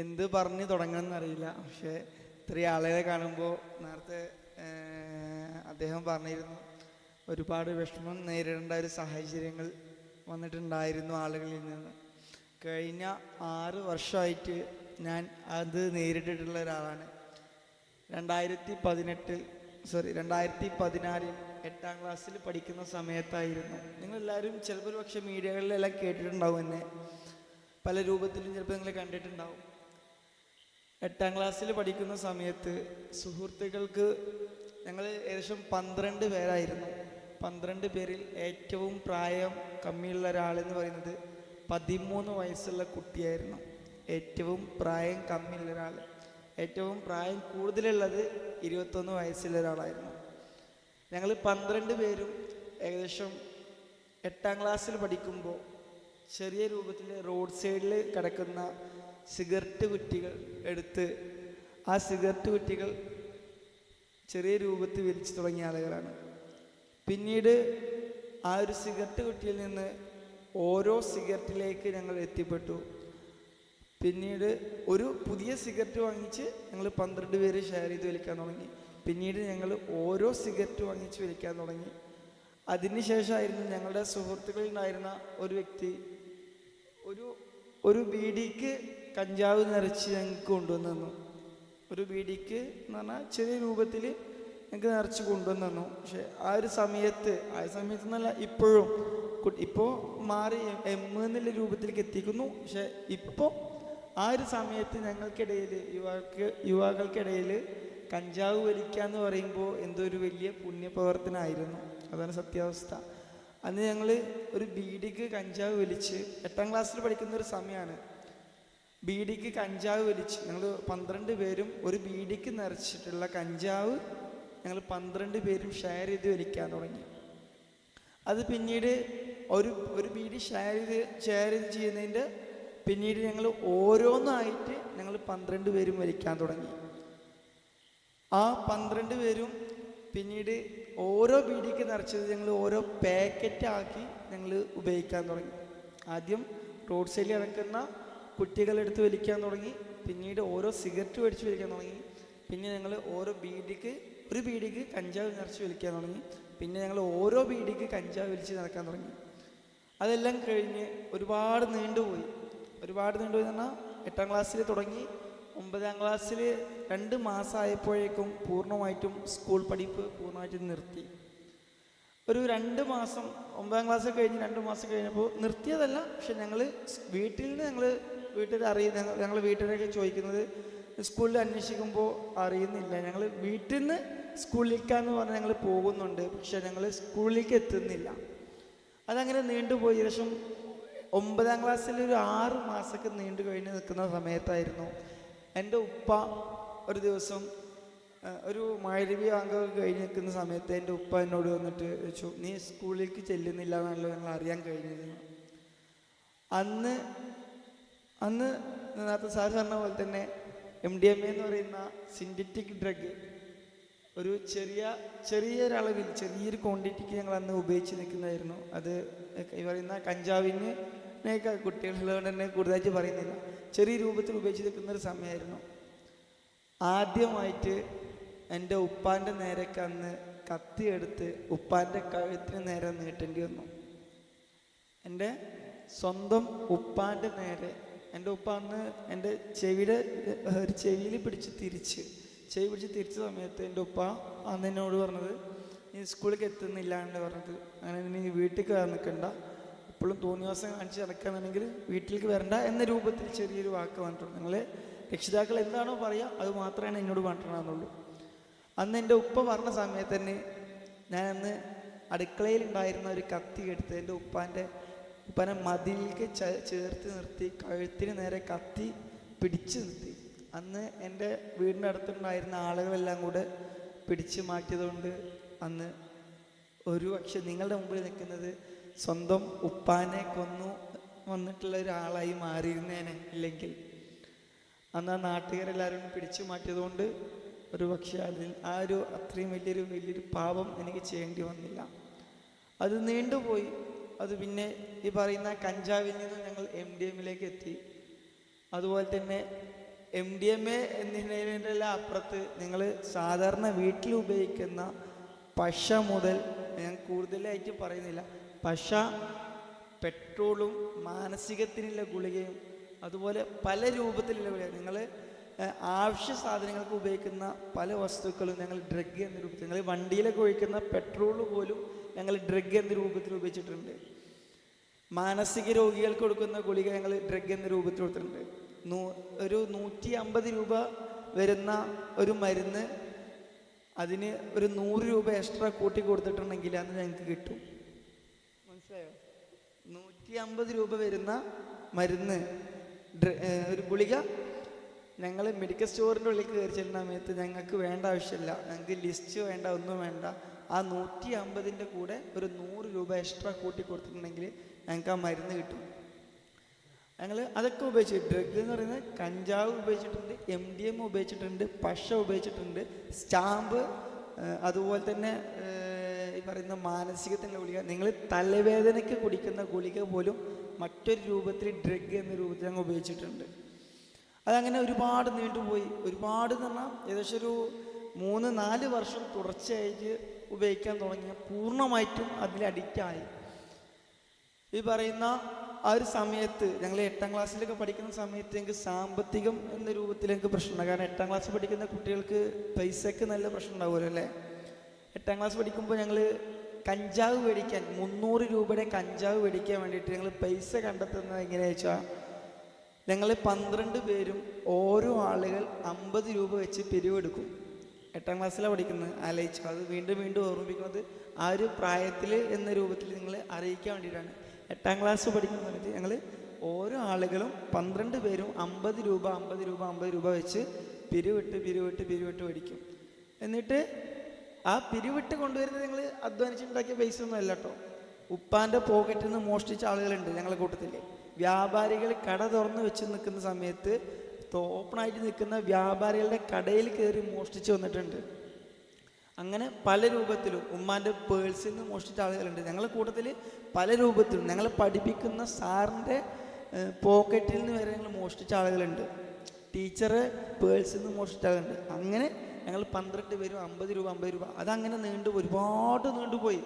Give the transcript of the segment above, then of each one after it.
എന്ത് പറഞ്ഞ് തുടങ്ങണമെന്നറിയില്ല. പക്ഷേ ഇത്രയും ആളുകളെ കാണുമ്പോൾ നേരത്തെ അദ്ദേഹം പറഞ്ഞിരുന്നു ഒരുപാട് വിഷമം നേരിടേണ്ട ഒരു സാഹചര്യങ്ങൾ വന്നിട്ടുണ്ടായിരുന്നു ആളുകളിൽ നിന്ന്. കഴിഞ്ഞ 6 വർഷമായിട്ട് ഞാൻ അത് നേരിട്ടിട്ടുള്ള ഒരാളാണ്. 2016 8ാം ക്ലാസ്സിൽ പഠിക്കുന്ന സമയത്തായിരുന്നു. നിങ്ങളെല്ലാവരും ചിലപ്പോൾ പക്ഷേ മീഡിയകളിലെല്ലാം കേട്ടിട്ടുണ്ടാവും, എന്നെ പല രൂപത്തിലും ചിലപ്പോൾ നിങ്ങൾ കണ്ടിട്ടുണ്ടാവും. 8ാം ക്ലാസ്സിൽ പഠിക്കുന്ന സമയത്ത് സുഹൃത്തുക്കൾക്ക് ഞങ്ങൾ ഏകദേശം 12 പേരായിരുന്നു. 12 പേരിൽ ഏറ്റവും പ്രായം കമ്മിയുള്ള ഒരാളെന്ന് പറയുന്നത് 13 വയസ്സുള്ള കുട്ടിയായിരുന്നു. ഏറ്റവും പ്രായം കമ്മിയുള്ള ഒരാൾ. ഏറ്റവും പ്രായം കൂടുതലുള്ളത് 21 വയസ്സുള്ള ഒരാളായിരുന്നു. ഞങ്ങൾ 12 പേരും ഏകദേശം 8ാം ക്ലാസ്സിൽ പഠിക്കുമ്പോൾ ചെറിയ രൂപത്തിൽ റോഡ് സൈഡിൽ കിടക്കുന്ന സിഗരറ്റ് കുറ്റികൾ എടുത്ത് ആ സിഗരറ്റ് കുറ്റികൾ ചെറിയ രൂപത്തിൽ വലിച്ചു തുടങ്ങിയ ആളുകളാണ്. പിന്നീട് ആ ഒരു സിഗരറ്റ് കുറ്റിയിൽ നിന്ന് ഓരോ സിഗരറ്റിലേക്ക് ഞങ്ങൾ എത്തിപ്പെട്ടു. പിന്നീട് ഒരു പുതിയ സിഗരറ്റ് വാങ്ങിച്ച് ഞങ്ങൾ 12 പേര് ഷെയർ ചെയ്ത് വലിക്കാൻ തുടങ്ങി. പിന്നീട് ഞങ്ങൾ ഓരോ സിഗരറ്റ് വാങ്ങിച്ച് വലിക്കാൻ തുടങ്ങി. അതിനുശേഷമായിരുന്നു ഞങ്ങളുടെ സുഹൃത്തുക്കളിൽ ഉണ്ടായിരുന്ന ഒരു വ്യക്തി ഒരു ബീഡിക്ക് കഞ്ചാവ് നിറച്ച് ഞങ്ങൾക്ക് കൊണ്ടുവന്നു തന്നു. ഒരു ബീഡിക്ക് എന്ന് പറഞ്ഞാൽ ചെറിയ രൂപത്തിൽ ഞങ്ങൾക്ക് നിറച്ച് കൊണ്ടുവന്നു തന്നു. പക്ഷെ ആ സമയത്ത് എന്നല്ല, ഇപ്പോൾ മാറി എന്നുള്ള രൂപത്തിലേക്ക് എത്തിക്കുന്നു. പക്ഷെ ഇപ്പോൾ ആ സമയത്ത് ഞങ്ങൾക്കിടയിൽ യുവാക്കൾക്കിടയിൽ കഞ്ചാവ് വലിക്കുക എന്ന് പറയുമ്പോൾ എന്തോ ഒരു വലിയ പുണ്യപ്രവർത്തനമായിരുന്നു. അതാണ് സത്യാവസ്ഥ. അന്ന് ഞങ്ങൾ ഒരു ബീഡിക്ക് കഞ്ചാവ് വലിച്ച് 8ാം ക്ലാസ്സിൽ പഠിക്കുന്ന ഒരു സമയമാണ്. ബീഡിക്ക് കഞ്ചാവ് വലിച്ച് ഞങ്ങൾ 12 പേരും ഒരു ബീഡിക്ക് നിറച്ചിട്ടുള്ള കഞ്ചാവ് ഞങ്ങൾ 12 പേരും ഷെയർ ചെയ്ത് വലിക്കാൻ തുടങ്ങി. അത് പിന്നീട് ഒരു ബീഡി ഷെയർ ചെയ്ത് ചെയ്യുന്നതിൻ്റെ പിന്നീട് ഞങ്ങൾ ഓരോന്നായിട്ട് ഞങ്ങൾ 12 പേരും വലിക്കാൻ തുടങ്ങി. ആ 12 പേരും പിന്നീട് ഓരോ ബീഡിക്ക് നിറച്ചത് ഞങ്ങൾ ഓരോ പാക്കറ്റാക്കി ഞങ്ങൾ ഉപയോഗിക്കാൻ തുടങ്ങി. ആദ്യം റോഡ് സൈഡിൽ ഇറക്കുന്ന കുട്ടികളെടുത്ത് വലിക്കാൻ തുടങ്ങി. പിന്നീട് ഓരോ സിഗരറ്റ് മേടിച്ച് വലിക്കാൻ തുടങ്ങി. പിന്നെ ഞങ്ങൾ ഒരു ബീഡിക്ക് കഞ്ചാവ് നിറച്ച് വലിക്കാൻ തുടങ്ങി. പിന്നെ ഞങ്ങൾ ഓരോ ബീഡിക്ക് കഞ്ചാവ് വലിച്ച് നടക്കാൻ തുടങ്ങി. അതെല്ലാം കഴിഞ്ഞ് ഒരുപാട് നീണ്ടുപോയി എന്ന് പറഞ്ഞാൽ 8ാം ക്ലാസ്സിൽ തുടങ്ങി 9ാം ക്ലാസ്സിൽ 2 മാസമായപ്പോഴേക്കും പൂർണ്ണമായിട്ടും സ്കൂൾ പഠിപ്പ് പൂർണ്ണമായിട്ടും നിർത്തി. ഒരു 2 മാസം 9ാം ക്ലാസ് കഴിഞ്ഞ് 2 മാസം കഴിഞ്ഞപ്പോൾ നിർത്തിയതല്ല, പക്ഷെ ഞങ്ങൾ ഞങ്ങൾ വീട്ടിലൊക്കെ ചോദിക്കുന്നത് സ്കൂളിൽ അന്വേഷിക്കുമ്പോൾ അറിയുന്നില്ല. ഞങ്ങൾ വീട്ടിൽ നിന്ന് സ്കൂളിലേക്കാന്ന് പറഞ്ഞ് ഞങ്ങൾ പോകുന്നുണ്ട്, പക്ഷെ ഞങ്ങൾ സ്കൂളിലേക്ക് എത്തുന്നില്ല. അതങ്ങനെ നീണ്ടുപോയി. ഏകദേശം 9ാം ക്ലാസ്സിൽ ഒരു 6 മാസമൊക്കെ നീണ്ടു കഴിഞ്ഞ് നിൽക്കുന്ന സമയത്തായിരുന്നു എൻ്റെ ഉപ്പ ഒരു ദിവസം ഒരു മഗ്‌രിബ് ബാങ്കൊക്കെ കഴിഞ്ഞ് നിൽക്കുന്ന സമയത്ത് എൻ്റെ ഉപ്പ എന്നോട് വന്നിട്ട് ചോദിച്ചു, നീ സ്കൂളിലേക്ക് ചെല്ലുന്നില്ല എന്നാണല്ലോ ഞങ്ങൾ അറിയാൻ കഴിഞ്ഞിരുന്നു. അന്ന് നേരത്തെ സാർ പറഞ്ഞ പോലെ തന്നെ MDMA എന്ന് പറയുന്ന സിന്തറ്റിക് ഡ്രഗ് ഒരു ചെറിയൊരളവിൽ ചെറിയൊരു ക്വാണ്ടിറ്റിക്ക് ഞങ്ങൾ അന്ന് ഉപയോഗിച്ച് നിൽക്കുന്നതായിരുന്നു. അത് ഈ പറയുന്ന കഞ്ചാവിനൊക്കെ കുട്ടികളുള്ളതുകൊണ്ട് തന്നെ കൂടുതലായിട്ട് പറയുന്നില്ല, ചെറിയ രൂപത്തിൽ ഉപയോഗിച്ച് നിൽക്കുന്നൊരു സമയമായിരുന്നു. ആദ്യമായിട്ട് എൻ്റെ ഉപ്പാൻ്റെ നേരേക്ക് അന്ന് കത്തിയെടുത്ത് ഉപ്പാൻ്റെ കഴുത്തിന് നേരെ നീട്ടേണ്ടി വന്നു. എൻ്റെ സ്വന്തം ഉപ്പാൻ്റെ നേരെ എൻ്റെ ഉപ്പ അന്ന് എൻ്റെ ചെവിയിൽ പിടിച്ച് തിരിച്ച സമയത്ത് എൻ്റെ ഉപ്പ അന്ന് എന്നോട് പറഞ്ഞത്, നീ സ്കൂളിലേക്ക് എത്തുന്നില്ല എന്ന് പറഞ്ഞത്. അങ്ങനെ നീ വീട്ടിൽ കയറി നിൽക്കണ്ട, എപ്പോഴും തോന്നിവാസം കാണിച്ച് നടക്കുകയാണെന്നുണ്ടെങ്കിൽ വീട്ടിലേക്ക് വരണ്ട എന്ന രൂപത്തിൽ ചെറിയൊരു വാക്ക് പറഞ്ഞിട്ടുണ്ട്. നിങ്ങൾ രക്ഷിതാക്കൾ എന്താണോ പറയുക അത് മാത്രമാണ് എന്നോട് പറഞ്ഞിട്ടുണ്ടെന്നുള്ളൂ. അന്ന് എൻ്റെ ഉപ്പ പറഞ്ഞ സമയത്ത് തന്നെ ഞാൻ അന്ന് അടുക്കളയിലുണ്ടായിരുന്ന ഒരു കത്തി എടുത്ത് എൻ്റെ ഉപ്പാനെ മതിലിലേക്ക് ചേർത്ത് നിർത്തി കഴുത്തിന് നേരെ കത്തി പിടിച്ചു നിർത്തി. അന്ന് എൻ്റെ വീടിൻ്റെ അടുത്തുണ്ടായിരുന്ന ആളുകളെല്ലാം കൂടെ പിടിച്ചു മാറ്റിയതുകൊണ്ട് അന്ന് പക്ഷെ നിങ്ങളുടെ മുമ്പിൽ നിൽക്കുന്നത് സ്വന്തം ഉപ്പാനെ കൊന്നു വന്നിട്ടുള്ള ഒരാളായി മാറിയിരുന്നേനെ. ഇല്ലെങ്കിൽ അന്ന് ആ നാട്ടുകാരെല്ലാവരും പിടിച്ചു മാറ്റിയതുകൊണ്ട് പക്ഷെ അത്രയും വലിയൊരു പാപം എനിക്ക് ചെയ്യേണ്ടി വന്നില്ല. അത് നീണ്ടുപോയി. അത് പിന്നെ ഈ പറയുന്ന കഞ്ചാവിൽ നിന്ന് ഞങ്ങൾ MDMA എത്തി. അതുപോലെ തന്നെ MDMA എന്നിവയെല്ലാം അപ്പുറത്ത് നിങ്ങൾ സാധാരണ വീട്ടിൽ ഉപയോഗിക്കുന്ന പശ മുതൽ, ഞാൻ കൂടുതലായിട്ട് പറയുന്നില്ല, പശ, പെട്രോളും മാനസികത്തിനുള്ള ഗുളികയും അതുപോലെ പല രൂപത്തിലുള്ള ഗുളിക, നിങ്ങൾ ആവശ്യ സാധനങ്ങൾക്ക് ഉപയോഗിക്കുന്ന പല വസ്തുക്കളും ഞങ്ങൾ ഡ്രഗ് എന്ന രൂപത്തിൽ, നിങ്ങൾ വണ്ടിയിലൊക്കെ ഉപയോഗിക്കുന്ന പെട്രോൾ പോലും ഞങ്ങൾ ഡ്രഗ് എന്ന രൂപത്തിൽ ഉപയോഗിച്ചിട്ടുണ്ട്. മാനസിക രോഗികൾക്ക് കൊടുക്കുന്ന ഗുളിക ഞങ്ങൾ ഡ്രഗ് എന്ന രൂപത്തിൽ കൊടുത്തിട്ടുണ്ട്. ഒരു 150 രൂപ വരുന്ന ഒരു മരുന്ന് അതിന് ഒരു 100 രൂപ എക്സ്ട്രാ കൂട്ടി കൊടുത്തിട്ടുണ്ടെങ്കിൽ അത് ഞങ്ങൾക്ക് കിട്ടും. മനസ്സിലായോ? 150 രൂപ വരുന്ന മരുന്ന് ഒരു ഗുളിക ഞങ്ങൾ മെഡിക്കൽ സ്റ്റോറിൻ്റെ ഉള്ളിൽ കയറി ചെല്ലുന്ന സമയത്ത് ഞങ്ങൾക്ക് വേണ്ട ആവശ്യമില്ല, ഞങ്ങൾക്ക് ലിസ്റ്റ് വേണ്ട, ഒന്നും വേണ്ട. ആ 150ൻ്റെ കൂടെ ഒരു 100 രൂപ എക്സ്ട്രാ കൂട്ടി കൊടുത്തിട്ടുണ്ടെങ്കിൽ ഞങ്ങൾക്ക് ആ മരുന്ന് കിട്ടും. ഞങ്ങൾ അതൊക്കെ ഉപയോഗിച്ചു. ഡ്രഗ് എന്ന് പറയുന്നത് കഞ്ചാവ് ഉപയോഗിച്ചിട്ടുണ്ട്, MDMA ഉപയോഗിച്ചിട്ടുണ്ട്, പശ ഉപയോഗിച്ചിട്ടുണ്ട്, സ്റ്റാമ്പ്, അതുപോലെ തന്നെ ഈ പറയുന്ന മാനസികത്തിൻ്റെ ഗുളിക. നിങ്ങൾ തലവേദനയ്ക്ക് കുടിക്കുന്ന ഗുളിക പോലും മറ്റൊരു രൂപത്തിൽ ഡ്രഗ് എന്ന രൂപത്തിൽ ഞങ്ങൾ ഉപയോഗിച്ചിട്ടുണ്ട്. അതങ്ങനെ ഒരുപാട് നീണ്ടുപോയി. ഒരുപാട് എന്ന് പറഞ്ഞാൽ ഏകദേശം ഒരു 3-4 വർഷം തുടർച്ചയായിട്ട് ഉപയോഗിക്കാൻ തുടങ്ങിയ പൂർണ്ണമായിട്ടും അതിൽ അഡിക്റ്റായി. ഈ പറയുന്ന ആ ഒരു സമയത്ത് ഞങ്ങൾ 8ാം ക്ലാസ്സിലൊക്കെ പഠിക്കുന്ന സമയത്ത് ഞങ്ങൾക്ക് സാമ്പത്തികം എന്ന രൂപത്തിൽ ഞങ്ങൾക്ക് പ്രശ്നമുണ്ട്. കാരണം 8ാം ക്ലാസ് പഠിക്കുന്ന കുട്ടികൾക്ക് പൈസയ്ക്ക് നല്ല പ്രശ്നം ഉണ്ടാവുമല്ലോ അല്ലേ. 8ാം ക്ലാസ് പഠിക്കുമ്പോൾ ഞങ്ങൾ കഞ്ചാവ് മേടിക്കാൻ 300 രൂപയുടെ കഞ്ചാവ് മേടിക്കാൻ വേണ്ടിയിട്ട് ഞങ്ങൾ പൈസ കണ്ടെത്തുന്നത് എങ്ങനെയാണെന്ന് വെച്ചാൽ, ഞങ്ങൾ 12 പേരും ഓരോ ആളുകൾ 50 രൂപ വെച്ച് പിരിവെടുക്കും. 8ാം ക്ലാസ്സിലാണ് പഠിക്കുന്നത്. ആലോചിച്ചു, അത് വീണ്ടും വീണ്ടും ഓർമ്മിക്കുന്നത് ആ ഒരു പ്രായത്തിൽ എന്ന രൂപത്തിൽ നിങ്ങൾ അറിയിക്കാൻ വേണ്ടിയിട്ടാണ്. 8ാം ക്ലാസ് പഠിക്കുന്ന സമയത്ത് ഞങ്ങൾ ഓരോ ആളുകളും 12 പേരും 50 രൂപ 50 രൂപ 50 രൂപ വെച്ച് പിരിവിട്ട് മേടിക്കും. എന്നിട്ട് ആ പിരിവിട്ട് കൊണ്ടുവരുന്നത് ഞങ്ങൾ അധ്വാനിച്ചുണ്ടാക്കിയ പൈസ ഒന്നും അല്ല കേട്ടോ. ഉപ്പാൻ്റെ പോക്കറ്റിൽ നിന്ന് മോഷ്ടിച്ച ആളുകളുണ്ട് ഞങ്ങളുടെ കൂട്ടത്തിൽ. വ്യാപാരികൾ കട തുറന്ന് വെച്ച് നിൽക്കുന്ന സമയത്ത് ഓപ്പണായിട്ട് നിൽക്കുന്ന വ്യാപാരികളുടെ കടയിൽ കയറി മോഷ്ടിച്ച് വന്നിട്ടുണ്ട്. അങ്ങനെ പല രൂപത്തിലും ഉമ്മാൻ്റെ പേഴ്സിൽ നിന്ന് മോഷ്ടിച്ച ആളുകളുണ്ട് ഞങ്ങളുടെ കൂട്ടത്തിൽ. പല രൂപത്തിലും ഞങ്ങളെ പഠിപ്പിക്കുന്ന സാറിൻ്റെ പോക്കറ്റിൽ നിന്ന് വരെ ഞങ്ങൾ മോഷ്ടിച്ച ആളുകളുണ്ട്. ടീച്ചറെ പേഴ്സിൽ നിന്ന് മോഷ്ടിച്ച ആളുകളുണ്ട്. അങ്ങനെ ഞങ്ങൾ 12 പേരും 50 രൂപ 50 രൂപ അതങ്ങനെ ഒരുപാട് നീണ്ടുപോയി.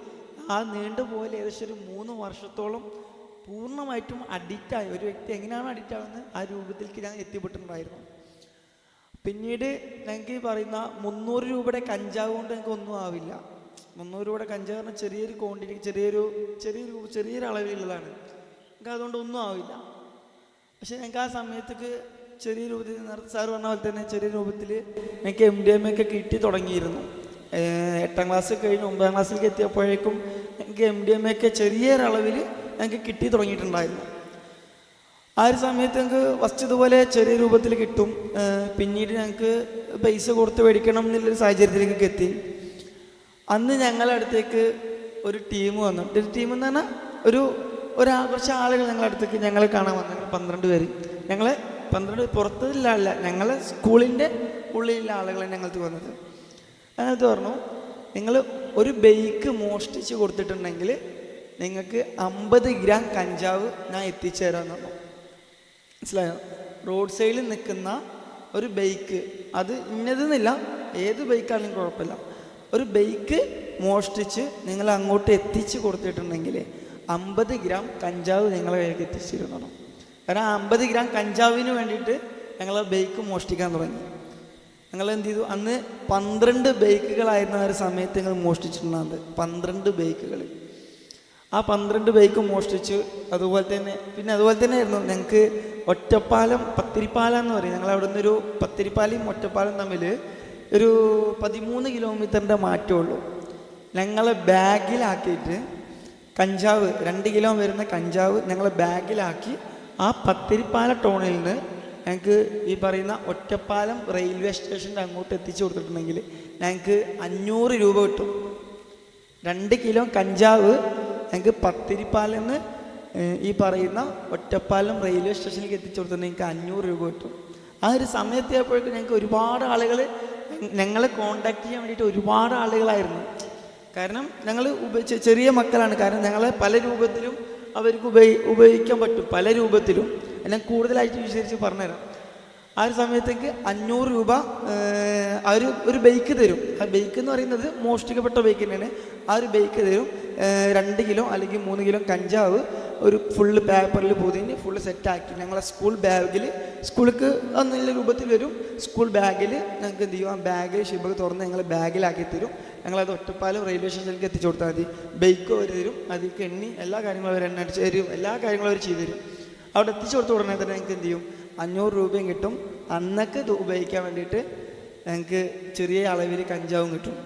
ആ നീണ്ടുപോയാൽ ഏകദേശം ഒരു 3 വർഷത്തോളം പൂർണ്ണമായിട്ടും അഡിക്റ്റായി. ഒരു വ്യക്തി എങ്ങനെയാണ് അഡിക്റ്റ് ആവുന്നത് ആ രൂപത്തിലേക്ക് ഞാൻ എത്തിപ്പെട്ടിട്ടുണ്ടായിരുന്നു. പിന്നീട് ഞങ്ങൾക്ക് ഈ പറയുന്ന 300 രൂപയുടെ കഞ്ചാവ് കൊണ്ട് ഞങ്ങൾക്ക് ഒന്നും ആവില്ല. 300 രൂപയുടെ കഞ്ചാവ് പറഞ്ഞാൽ ചെറിയൊരു ക്വാണ്ടിറ്റി, ചെറിയൊരു അളവിലുള്ളതാണ്. ഞങ്ങൾക്ക് അതുകൊണ്ട് ഒന്നും ആവില്ല. പക്ഷെ ഞങ്ങൾക്ക് ആ സമയത്തേക്ക് ചെറിയ രൂപത്തിൽ, നേരത്തെ സാർ പറഞ്ഞ പോലെ തന്നെ ചെറിയ രൂപത്തിൽ ഞങ്ങൾക്ക് MDMA ഒക്കെ കിട്ടി തുടങ്ങിയിരുന്നു. 8ാം ക്ലാസ് കഴിഞ്ഞ് 9ാം ക്ലാസ്സിലേക്ക് എത്തിയപ്പോഴേക്കും ഞങ്ങൾക്ക് MDMA ഒക്കെ ചെറിയൊരളവിൽ ഞങ്ങൾക്ക് കിട്ടി തുടങ്ങിയിട്ടുണ്ടായിരുന്നു. ആ ഒരു സമയത്ത് ഞങ്ങൾക്ക് ഫസ്റ്റ് ഇതുപോലെ ചെറിയ രൂപത്തിൽ കിട്ടും. പിന്നീട് ഞങ്ങൾക്ക് പൈസ കൊടുത്ത് മേടിക്കണം എന്നുള്ളൊരു സാഹചര്യത്തിലേക്ക് എത്തി. അന്ന് ഞങ്ങളുടെ അടുത്തേക്ക് ഒരു ടീം വന്നു. ഒരു ടീം എന്ന് പറഞ്ഞാൽ കുറച്ച് ആളുകൾ ഞങ്ങളുടെ അടുത്തേക്ക് ഞങ്ങളെ കാണാൻ വന്നു. 12 പേര്. ഞങ്ങളെ 12 പുറത്തുള്ള ആളല്ല, ഞങ്ങളെ സ്കൂളിൻ്റെ ഉള്ളിലുള്ള ആളുകളെ ഞങ്ങൾക്ക് വന്നത്. അതിനകത്ത് പറഞ്ഞു, നിങ്ങൾ ഒരു ബൈക്ക് മോഷ്ടിച്ച് കൊടുത്തിട്ടുണ്ടെങ്കിൽ നിങ്ങൾക്ക് 50 ഗ്രാം കഞ്ചാവ് ഞാൻ എത്തിച്ചു തരാമെന്ന് പറഞ്ഞു. മനസ്സിലായോ? റോഡ് സൈഡിൽ നിൽക്കുന്ന ഒരു ബൈക്ക്, അത് ഇന്നതെന്നില്ല, ഏത് ബൈക്കാണെങ്കിലും കുഴപ്പമില്ല, ഒരു ബൈക്ക് മോഷ്ടിച്ച് നിങ്ങൾ അങ്ങോട്ട് എത്തിച്ച് കൊടുത്തിട്ടുണ്ടെങ്കിൽ 50 ഗ്രാം കഞ്ചാവ് നിങ്ങളെ കയ്യിലേക്ക് എത്തിച്ചിരുന്നു. കാരണം 50 ഗ്രാം കഞ്ചാവിന് വേണ്ടിയിട്ട് ഞങ്ങൾ ബൈക്ക് മോഷ്ടിക്കാൻ തുടങ്ങി. ഞങ്ങൾ എന്ത് ചെയ്തു, അന്ന് 12 ബൈക്കുകളായിരുന്ന ഒരു സമയത്ത് ഞങ്ങൾ മോഷ്ടിച്ചിട്ടുണ്ടാകുന്നത്. 12 ബൈക്കുകൾ. ആ 12 ബൈക്ക് മോഷ്ടിച്ച് അതുപോലെ തന്നെ ആയിരുന്നു ഞങ്ങൾക്ക് ഒറ്റപ്പാലം പത്തിരിപ്പാലം എന്ന് പറയും. ഞങ്ങൾ അവിടെ നിന്നൊരു പത്തിരിപ്പാലയും ഒറ്റപ്പാലം തമ്മിൽ ഒരു 13 കിലോമീറ്ററിൻ്റെ മാറ്റമുള്ളൂ. ഞങ്ങളെ ബാഗിലാക്കിയിട്ട് കഞ്ചാവ് 2 കിലോ വരുന്ന കഞ്ചാവ് ഞങ്ങളെ ബാഗിലാക്കി ആ പത്തിരിപ്പാല ടൗണിൽ നിന്ന് ഞങ്ങൾക്ക് ഈ പറയുന്ന ഒറ്റപ്പാലം റെയിൽവേ സ്റ്റേഷൻ്റെ അങ്ങോട്ട് എത്തിച്ചു കൊടുത്തിട്ടുണ്ടെങ്കിൽ ഞങ്ങൾക്ക് 500 രൂപ കിട്ടും. 2 കിലോ കഞ്ചാവ് ഞങ്ങൾക്ക് പത്തിരിപ്പാലിൽ നിന്ന് ഈ പറയുന്ന ഒറ്റപ്പാലം റെയിൽവേ സ്റ്റേഷനിലേക്ക് എത്തിച്ചു കൊടുത്തിട്ടുണ്ടെങ്കിൽ ഞങ്ങൾക്ക് 500 രൂപ കിട്ടും. ആ ഒരു സമയത്തെപ്പോഴേക്കും ഞങ്ങൾക്ക് ഒരുപാട് ആളുകൾ ഞങ്ങളെ കോണ്ടാക്ട് ചെയ്യാൻ വേണ്ടിയിട്ട് ഒരുപാട് ആളുകളായിരുന്നു. കാരണം ഞങ്ങൾ ചെറിയ മക്കളാണ്. കാരണം ഞങ്ങളെ പല രൂപത്തിലും അവർക്ക് ഉപയോഗിക്കാൻ പറ്റും, പല രൂപത്തിലും. ഞാൻ കൂടുതലായിട്ട് വിശദീകരിച്ച് പറഞ്ഞുതരാം. ആ ഒരു സമയത്തേക്ക് 500 രൂപ ഒരു ബൈക്ക് തരും. ആ ബൈക്ക് എന്ന് പറയുന്നത് മോഷ്ടിക്കപ്പെട്ട ബൈക്ക് തന്നെയാണ്. ആ ഒരു ബൈക്ക് തരും. 2 കിലോ അല്ലെങ്കിൽ 3 കിലോ കഞ്ചാവ് ഒരു ഫുള്ള് പേപ്പറിൽ പൊതിഞ്ഞ് ഫുള്ള് സെറ്റാക്കി ഞങ്ങളെ സ്കൂൾ ബാഗിൽ, സ്കൂൾക്ക് നല്ല രൂപത്തിൽ വരും. സ്കൂൾ ബാഗിൽ ഞങ്ങൾക്ക് എന്ത് ചെയ്യും, ആ ബാഗ് ഷിബക്ക് തുറന്ന് ഞങ്ങൾ ബാഗിലാക്കി തരും. ഞങ്ങളത് ഒറ്റപ്പാലം റെയിൽവേ സ്റ്റേഷനിലേക്ക് എത്തിച്ചു കൊടുത്താൽ മതി. ബൈക്ക് അവർ തരും, അതിലേക്ക് എണ്ണി എല്ലാ കാര്യങ്ങളും അവർ എണ്ണ അടിച്ച് തരും, എല്ലാ കാര്യങ്ങളും അവർ ചെയ്തു തരും. അവിടെ എത്തിച്ചു കൊടുത്ത ഉടനെ തന്നെ ഞങ്ങൾക്ക് എന്ത് ചെയ്യും, 500 രൂപയും കിട്ടും. അന്നൊക്കെ ഇത് ഉപയോഗിക്കാൻ വേണ്ടിയിട്ട് ഞങ്ങൾക്ക് ചെറിയ അളവിൽ കഞ്ചാവും കിട്ടും.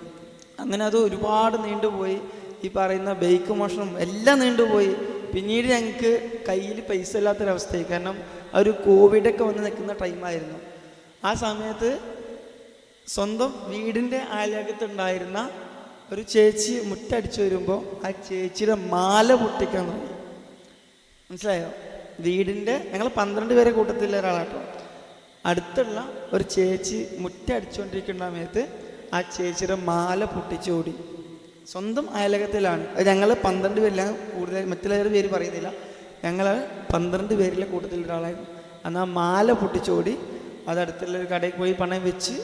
അങ്ങനെ അത് ഒരുപാട് നീണ്ടുപോയി. ഈ പറയുന്ന ബൈക്ക് മോഷണം എല്ലാം നീണ്ടുപോയി. പിന്നീട് ഞങ്ങൾക്ക് കയ്യിൽ പൈസ ഇല്ലാത്തൊരവസ്ഥയായി. കാരണം ഒരു കോവിഡൊക്കെ വന്ന് നിൽക്കുന്ന ടൈമായിരുന്നു. ആ സമയത്ത് സ്വന്തം വീടിൻ്റെ അയലകത്തുണ്ടായിരുന്ന ഒരു ചേച്ചി മുറ്റടിച്ചു വരുമ്പോൾ ആ ചേച്ചിയുടെ മാല പൊട്ടിക്കാൻ തുടങ്ങി. മനസ്സിലായോ? വീടിൻ്റെ ഞങ്ങൾ 12 പേരെ കൂട്ടത്തിലുള്ള ഒരാളാട്ടോ. അടുത്തുള്ള ഒരു ചേച്ചി മുറ്റടിച്ചുകൊണ്ടിരിക്കുന്ന സമയത്ത് ആ ചേച്ചിയുടെ മാല പൊട്ടിച്ചോടി. സ്വന്തം അയലകത്തിലാണ്. ഞങ്ങൾ 12 പേരിലാണ്, കൂടുതൽ മറ്റുള്ള പേര് പറയുന്നില്ല. ഞങ്ങൾ 12 പേരിലെ കൂട്ടത്തിലുള്ള ഒരാളായിരുന്നു. അന്ന് ആ മാല പൊട്ടിച്ചോടി. അതടുത്തുള്ള ഒരു കടയിൽ പോയി പണം വെച്ച്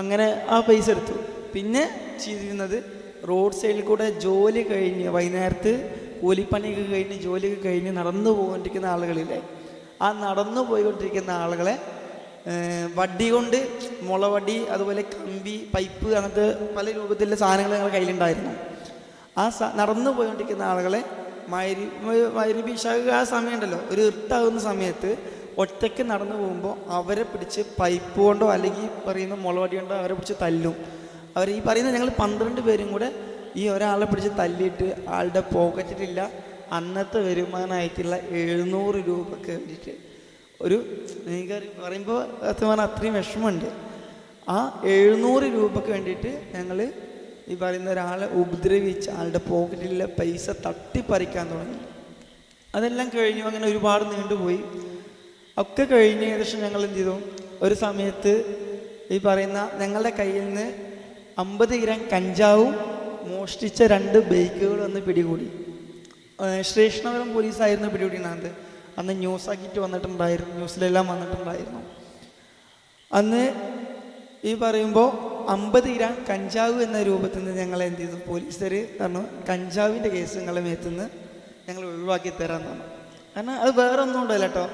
അങ്ങനെ ആ പൈസ എടുത്തു. പിന്നെ ചെയ്തിരുന്നത് റോഡ് സൈഡിൽ കൂടെ ജോലി കഴിഞ്ഞ് വൈകുന്നേരത്ത് കൂലിപ്പണിയൊക്കെ കഴിഞ്ഞ് ജോലിയൊക്കെ കഴിഞ്ഞ് നടന്നു പോയിക്കൊണ്ടിരിക്കുന്ന ആളുകളില്ലേ, ആ നടന്നു പോയിക്കൊണ്ടിരിക്കുന്ന ആളുകളെ വടി കൊണ്ട്, മുളവടി, അതുപോലെ കമ്പി, പൈപ്പ്, അങ്ങനത്തെ പല രൂപത്തിലുള്ള സാധനങ്ങൾ ഞങ്ങളുടെ കയ്യിലുണ്ടായിരുന്നു. ആ നടന്നു പോയിക്കൊണ്ടിരിക്കുന്ന ആളുകളെ മഗ്‌രിബ് ഇശാ ആ സമയമുണ്ടല്ലോ, ഒരു ഇരുട്ടാകുന്ന സമയത്ത് ഒറ്റയ്ക്ക് നടന്നു പോകുമ്പോൾ അവരെ പിടിച്ച് പൈപ്പ് കൊണ്ടോ അല്ലെങ്കിൽ പറയുന്ന മുളവടി കൊണ്ടോ അവരെ പിടിച്ച് തല്ലും. അവർ ഈ പറയുന്ന ഞങ്ങൾ 12 പേരും കൂടെ ഈ ഒരാളെ പിടിച്ച് തല്ലിയിട്ട് ആളുടെ പോക്കറ്റിലില്ല അന്നത്തെ വരുമാനമായിട്ടുള്ള 700 രൂപയ്ക്ക് വേണ്ടിയിട്ട് ഒരു എനിക്ക് പറയുമ്പോൾ അത്രയും വിഷമമുണ്ട്. ആ 700 രൂപയ്ക്ക് വേണ്ടിയിട്ട് ഞങ്ങൾ ഈ പറയുന്ന ഒരാളെ ഉപദ്രവിച്ച് ആളുടെ പോക്കറ്റിലുള്ള പൈസ തട്ടിപ്പറിക്കാൻ തുടങ്ങി. അതെല്ലാം കഴിഞ്ഞു. അങ്ങനെ ഒരുപാട് നീണ്ടുപോയി. ഒക്കെ കഴിഞ്ഞ് ഏകദേശം ഞങ്ങൾ എന്ത് ചെയ്തു, ഒരു സമയത്ത് ഈ പറയുന്ന ഞങ്ങളുടെ കയ്യിൽ നിന്ന് 50 ഗ്രാം കഞ്ചാവും മോഷ്ടിച്ച 2 ബൈക്കുകൾ വന്ന് പിടികൂടി. സ്റ്റേഷനപുരം പോലീസായിരുന്നു പിടികൂടിയത്. അന്ന് ന്യൂസാക്കിയിട്ട് വന്നിട്ടുണ്ടായിരുന്നു, ന്യൂസിലെല്ലാം വന്നിട്ടുണ്ടായിരുന്നു. അന്ന് ഈ പറയുമ്പോൾ 50 ഗ്രാം കഞ്ചാവ് എന്ന രൂപത്തിൽ നിന്ന് ഞങ്ങൾ എന്ത് ചെയ്തു, പോലീസുകാർ പറഞ്ഞു കഞ്ചാവിൻ്റെ കേസ് നിങ്ങളെ മേത്തുനിന്ന് ഞങ്ങൾ ഒഴിവാക്കി തരാൻ തന്നു. കാരണം അത് വേറെ ഒന്നും ഉണ്ടല്ലോ കേട്ടോ.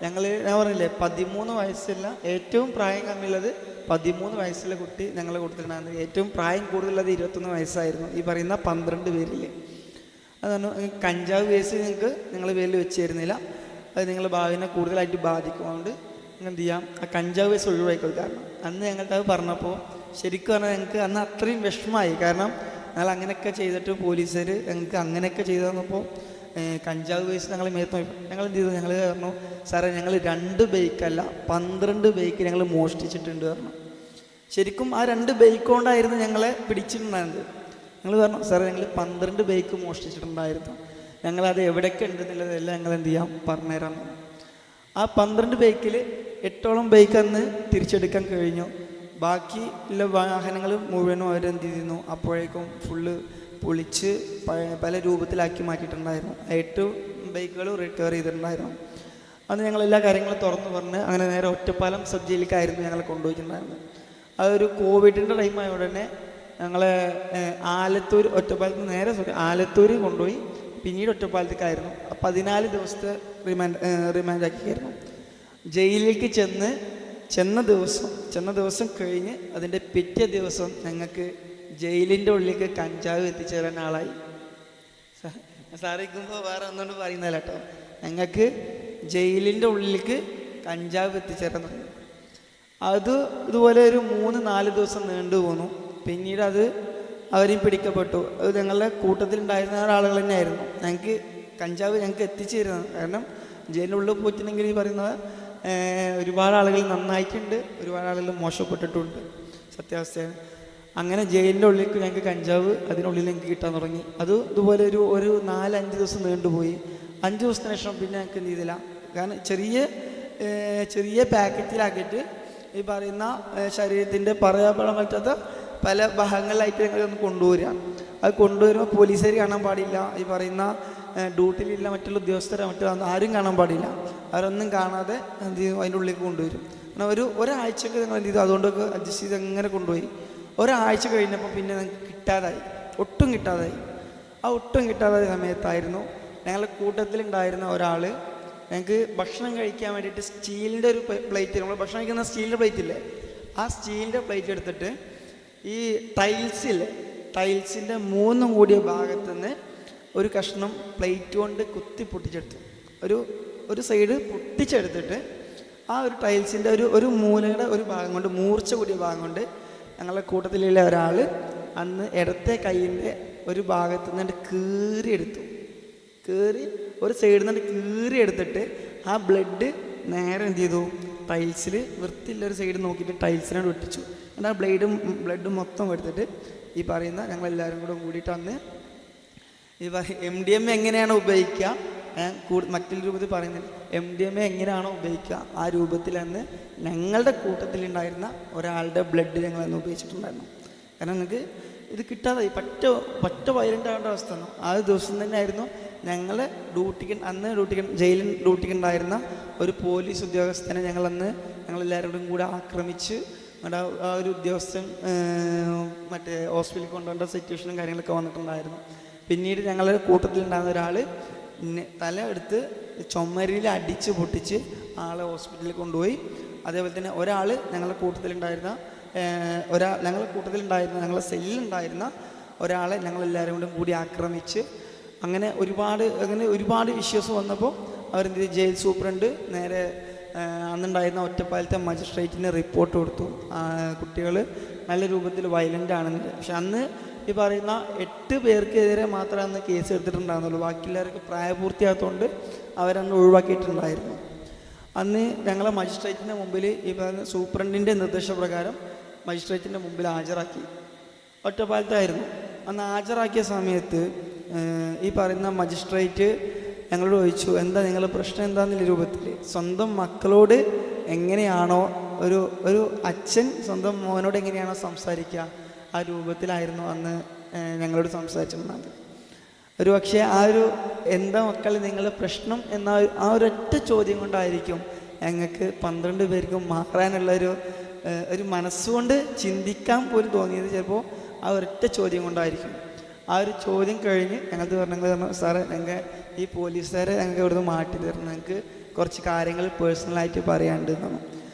ഞാൻ പറഞ്ഞില്ലേ 13 വയസ്സുള്ള ഏറ്റവും പ്രായം കമ്മിയുള്ളത് 13 വയസ്സുള്ള കുട്ടി ഞങ്ങളെ കൊടുത്തിട്ടുണ്ടായിരുന്നു. ഏറ്റവും പ്രായം കൂടുതലുള്ളത് 21 വയസ്സായിരുന്നു ഈ പറയുന്ന 12 പേരിൽ. അതാണ് കഞ്ചാവ് കേസ് നിങ്ങൾ പേരിൽ വെച്ച് തരുന്നില്ല, അത് നിങ്ങൾ ഭാവിനെ കൂടുതലായിട്ട് ബാധിക്കും. അതുകൊണ്ട് നിങ്ങൾ എന്ത് ചെയ്യാം, ആ കഞ്ചാവ് കേസ് ഒഴിവാക്കിയത്. കാരണം അന്ന് ഞങ്ങൾക്ക് അത് പറഞ്ഞപ്പോൾ ശരിക്കും പറഞ്ഞാൽ ഞങ്ങൾക്ക് അന്ന് അത്രയും വിഷമമായി. കാരണം ഞങ്ങൾ അങ്ങനെയൊക്കെ ചെയ്തിട്ട് പോലീസുകാർ ഞങ്ങൾക്ക് അങ്ങനെയൊക്കെ ചെയ്തു തന്നപ്പോൾ കഞ്ചാവ് കേസ് ഞങ്ങൾ മേത്ത് നോക്കി. ഞങ്ങൾ എന്ത് ചെയ്തു, ഞങ്ങൾ പറഞ്ഞു സാറേ ഞങ്ങൾ 2 ബൈക്കല്ല 12 ബൈക്ക് ഞങ്ങൾ മോഷ്ടിച്ചിട്ടുണ്ട് പറഞ്ഞു. ശരിക്കും ആ 2 ബൈക്ക് കൊണ്ടായിരുന്നു ഞങ്ങളെ പിടിച്ചിട്ടുണ്ടായിരുന്നത്. ഞങ്ങൾ പറഞ്ഞു സാറേ ഞങ്ങൾ 12 ബൈക്ക് മോഷ്ടിച്ചിട്ടുണ്ടായിരുന്നു, ഞങ്ങളത് എവിടെയൊക്കെ ഉണ്ടെന്നുള്ളതെല്ലാം ഞങ്ങൾ എന്ത് ചെയ്യാം പറഞ്ഞുതരാം. ആ 12 ബൈക്കിൽ 8ഓളം ബൈക്ക് അന്ന് തിരിച്ചെടുക്കാൻ കഴിഞ്ഞു. ബാക്കി ഉള്ള വാഹനങ്ങൾ മുഴുവനും അവരെന്ത് ചെയ്തിരുന്നു, അപ്പോഴേക്കും ഫുള്ള് പൊളിച്ച് പല രൂപത്തിലാക്കി മാറ്റിയിട്ടുണ്ടായിരുന്നു. 8 ബൈക്കുകൾ റിക്കവർ ചെയ്തിട്ടുണ്ടായിരുന്നു. അന്ന് ഞങ്ങൾ എല്ലാ കാര്യങ്ങളും തുറന്നു പറഞ്ഞ് അങ്ങനെ നേരെ ഒറ്റപ്പാലം സബ് ജയിലിലേക്കായിരുന്നു ഞങ്ങൾ കൊണ്ടുപോയിട്ടുണ്ടായിരുന്നത്. അതൊരു കോവിഡിൻ്റെ ടൈം ആയതുകൊണ്ട് തന്നെ ഞങ്ങളെ ആലത്തൂർ, ഒറ്റപ്പാലത്ത് നേരെ ആലത്തൂർ കൊണ്ടുപോയി പിന്നീട് ഒറ്റപ്പാലത്തേക്കായിരുന്നു. 14 ദിവസത്തെ റിമാൻഡ് ആക്കിയായിരുന്നു. ജയിലിലേക്ക് ചെന്ന ദിവസം കഴിഞ്ഞ് അതിൻ്റെ പിറ്റേ ദിവസം ഞങ്ങൾക്ക് ജയിലിൻ്റെ ഉള്ളിലേക്ക് കഞ്ചാവ് എത്തിച്ചേരാൻ ആളായി. സാറിക്കുമ്പോൾ വേറെ ഒന്നുകൊണ്ട് പറയുന്നതല്ല കേട്ടോ, ഞങ്ങൾക്ക് ജയിലിൻ്റെ ഉള്ളിലേക്ക് കഞ്ചാവ് എത്തിച്ചേരാൻ തുടങ്ങി. അത് ഇതുപോലെ ഒരു 3-4 ദിവസം നീണ്ടു പോന്നു. പിന്നീട് അത് അവരെയും പിടിക്കപ്പെട്ടു. അത് ഞങ്ങളുടെ കൂട്ടത്തിലുണ്ടായിരുന്ന ആളുകൾ തന്നെയായിരുന്നു ഞങ്ങൾക്ക് കഞ്ചാവ് ഞങ്ങൾക്ക് എത്തിച്ചു തരുന്നത്. കാരണം ജയിലിൻ്റെ ഉള്ളിൽ പോയിട്ടുണ്ടെങ്കിൽ ഈ പറയുന്നത് ഒരുപാട് ആളുകൾ നന്നായിട്ടുണ്ട്, ഒരുപാട് ആളുകൾ മോശപ്പെട്ടിട്ടുണ്ട്, സത്യാവസ്ഥയാണ്. അങ്ങനെ ജയിലിൻ്റെ ഉള്ളിലേക്ക് ഞങ്ങൾക്ക് കഞ്ചാവ് അതിനുള്ളിൽ ഞങ്ങൾക്ക് കിട്ടാൻ തുടങ്ങി. അത് ഇതുപോലെ ഒരു 4-5 ദിവസം നീണ്ടുപോയി. 5 ദിവസത്തിന് ശേഷം പിന്നെ ഞങ്ങൾക്ക് എന്ത് ചെയ്തില്ല, കാരണം ചെറിയ പാക്കറ്റിലാക്കിയിട്ട് ഈ പറയുന്ന ശരീരത്തിൻ്റെ പറയാൻ പറ്റാത്ത പല ഭാഗങ്ങളിലായിട്ട് ഞങ്ങളൊന്ന് കൊണ്ടുവരിക. അത് കൊണ്ടുവരുമ്പോൾ പോലീസുകാർ കാണാൻ പാടില്ല, ഈ പറയുന്ന ഡ്യൂട്ടിയിലുള്ള മറ്റുള്ള ഉദ്യോഗസ്ഥരെ ആരും കാണാൻ പാടില്ല. അവരൊന്നും കാണാതെ എന്ത് ചെയ്യും, അതിൻ്റെ ഉള്ളിലേക്ക് കൊണ്ടുവരും. കാരണം ഒരാഴ്ചയൊക്കെ ഞങ്ങൾ എന്ത് ചെയ്തു, അതുകൊണ്ടൊക്കെ അഡ്ജസ്റ്റ് ചെയ്ത് അങ്ങനെ കൊണ്ടുപോയി. ഒരാഴ്ച കഴിഞ്ഞപ്പോൾ പിന്നെ ഞങ്ങൾക്ക് കിട്ടാതായി, ഒട്ടും കിട്ടാതായി. ആ ഒട്ടും കിട്ടാതായ സമയത്തായിരുന്നു ഞങ്ങളുടെ കൂട്ടത്തിലുണ്ടായിരുന്ന ഒരാൾ ഞങ്ങൾക്ക് ഭക്ഷണം കഴിക്കാൻ വേണ്ടിയിട്ട് സ്റ്റീലിൻ്റെ ഒരു പ്ലേറ്റ്, നമ്മൾ ഭക്ഷണം കഴിക്കുന്ന സ്റ്റീലിൻ്റെ പ്ലേറ്റ് ഇല്ലേ, ആ സ്റ്റീലിൻ്റെ പ്ലേറ്റ് എടുത്തിട്ട് ഈ ടൈൽസിൻ്റെ മൂന്നും കൂടിയ ഭാഗത്തുനിന്ന് ഒരു കഷ്ണം പ്ലേറ്റ് കൊണ്ട് കുത്തി പൊട്ടിച്ചെടുത്തു. ഒരു സൈഡ് പൊട്ടിച്ചെടുത്തിട്ട് ആ ഒരു ടൈൽസിൻ്റെ ഒരു മൂലയുടെ ഒരു ഭാഗം കൊണ്ട്, മൂർച്ച കൂടിയ ഭാഗം കൊണ്ട് ഞങ്ങളുടെ കൂട്ടത്തിലുള്ള ഒരാൾ അന്ന് ഇടത്തെ കൈയിൻ്റെ ഒരു ഭാഗത്തു നിന്നിട്ട് കീറി ഒരു സൈഡിൽ നിന്നിട്ട് കീറിയെടുത്തിട്ട് ആ ബ്ലഡ് നേരെ എന്ത് ചെയ്തു, ടൈൽസിൽ വൃത്തിയുള്ളൊരു സൈഡ് നോക്കിയിട്ട് ടൈൽസിനോട് ഒട്ടിച്ചു. എന്നിട്ട് ആ ബ്ലഡ് മൊത്തം എടുത്തിട്ട് ഈ പറയുന്ന ഞങ്ങളെല്ലാവരും കൂടെ കൂടിയിട്ട് അന്ന് ഈ MDMA എങ്ങനെയാണോ ഉപയോഗിക്കുക, മറ്റൊരു രൂപത്തിൽ പറയുന്നത് MDMA എങ്ങനെയാണോ ഉപയോഗിക്കുക ആ രൂപത്തിൽ അന്ന് ഞങ്ങളുടെ കൂട്ടത്തിലുണ്ടായിരുന്ന ഒരാളുടെ ബ്ലഡ് ഞങ്ങളന്ന് ഉപയോഗിച്ചിട്ടുണ്ടായിരുന്നു. കാരണം നിങ്ങൾക്ക് ഇത് കിട്ടാതായി, പറ്റ വയലൻ്റ് ആവേണ്ട അവസ്ഥ ആണ്. ആ ദിവസം തന്നെ ആയിരുന്നു ഞങ്ങളെ ജയിലിൽ ഡ്യൂട്ടിക്കുണ്ടായിരുന്ന ഒരു പോലീസ് ഉദ്യോഗസ്ഥനെ ഞങ്ങളെല്ലാവരോടും കൂടെ ആക്രമിച്ച് ആ ഒരു ഉദ്യോഗസ്ഥൻ മറ്റേ ഹോസ്പിറ്റലിൽ കൊണ്ടുപോകേണ്ട സിറ്റുവേഷനും കാര്യങ്ങളൊക്കെ വന്നിട്ടുണ്ടായിരുന്നു. പിന്നീട് ഞങ്ങളുടെ കൂട്ടത്തിലുണ്ടാകുന്ന ഒരാൾ തല എടുത്ത് ചുമരിൽ അടിച്ച് പൊട്ടിച്ച് ആളെ ഹോസ്പിറ്റലിൽ കൊണ്ടുപോയി. അതേപോലെ തന്നെ ഒരാൾ ഞങ്ങളുടെ കൂട്ടത്തിലുണ്ടായിരുന്ന ഞങ്ങളുടെ സെല്ലിലുണ്ടായിരുന്ന ഒരാളെ ഞങ്ങളെല്ലാവരും കൊണ്ടും കൂടി ആക്രമിച്ച് അങ്ങനെ ഒരുപാട് ഇഷ്യൂസ് വന്നപ്പോൾ അവരെന്ത് ചെയ്തു, ജയിൽ സൂപ്രണ്ട് നേരെ അന്നുണ്ടായിരുന്ന ഒറ്റപ്പാലത്തെ മജിസ്ട്രേറ്റിന് റിപ്പോർട്ട് കൊടുത്തു, കുട്ടികൾ നല്ല രൂപത്തിൽ വയലൻ്റ് ആണെന്നില്ല. പക്ഷെ അന്ന് ഈ പറയുന്ന 8 പേർക്കെതിരെ മാത്രമേ അന്ന് കേസ് എടുത്തിട്ടുണ്ടായിരുന്നുള്ളൂ. ബാക്കിയുള്ളവർക്ക് പ്രായപൂർത്തിയാത്തതുകൊണ്ട് അവരന്ന് ഒഴിവാക്കിയിട്ടുണ്ടായിരുന്നു. അന്ന് ഞങ്ങളെ മജിസ്ട്രേറ്റിൻ്റെ മുമ്പിൽ ഈ പറയുന്ന സൂപ്രണ്ടിൻ്റെ നിർദ്ദേശപ്രകാരം മജിസ്ട്രേറ്റിൻ്റെ മുമ്പിൽ ഹാജരാക്കി. ഒറ്റപ്പാലത്തായിരുന്നു. അന്ന് ഹാജരാക്കിയ സമയത്ത് ഈ പറയുന്ന മജിസ്ട്രേറ്റ് ഞങ്ങളോട് ചോദിച്ചു, എന്താ നിങ്ങളുടെ പ്രശ്നം എന്താണെന്നുള്ള രൂപത്തിൽ. സ്വന്തം മക്കളോട് എങ്ങനെയാണോ ഒരു അച്ഛൻ സ്വന്തം മോനോട് എങ്ങനെയാണോ സംസാരിക്കുക ആ രൂപത്തിലായിരുന്നു അന്ന് ഞങ്ങളോട് സംസാരിച്ചിട്ടുണ്ടാകുന്നത്. പക്ഷേ എന്താ മക്കൾ നിങ്ങളുടെ പ്രശ്നം എന്ന ആ ഒരൊറ്റ ചോദ്യം കൊണ്ടായിരിക്കും ഞങ്ങൾക്ക് 12 പേർക്കും മാറാനുള്ളൊരു മനസ്സുകൊണ്ട് ചിന്തിക്കാൻ പോലും തോന്നിയത് ചിലപ്പോൾ ആ ഒരൊറ്റ ചോദ്യം കൊണ്ടായിരിക്കും. ആ ഒരു ചോദ്യം കഴിഞ്ഞ് ഞങ്ങൾക്ക് പറഞ്ഞു, സാറേ ഞങ്ങൾ ഈ പോലീസുകാരെ ഞങ്ങൾക്ക് ഇവിടുന്ന് മാറ്റി തരണം, ഞങ്ങൾക്ക് കുറച്ച് കാര്യങ്ങൾ പേഴ്സണലായിട്ട് പറയാനുണ്ട് എന്നാണ്.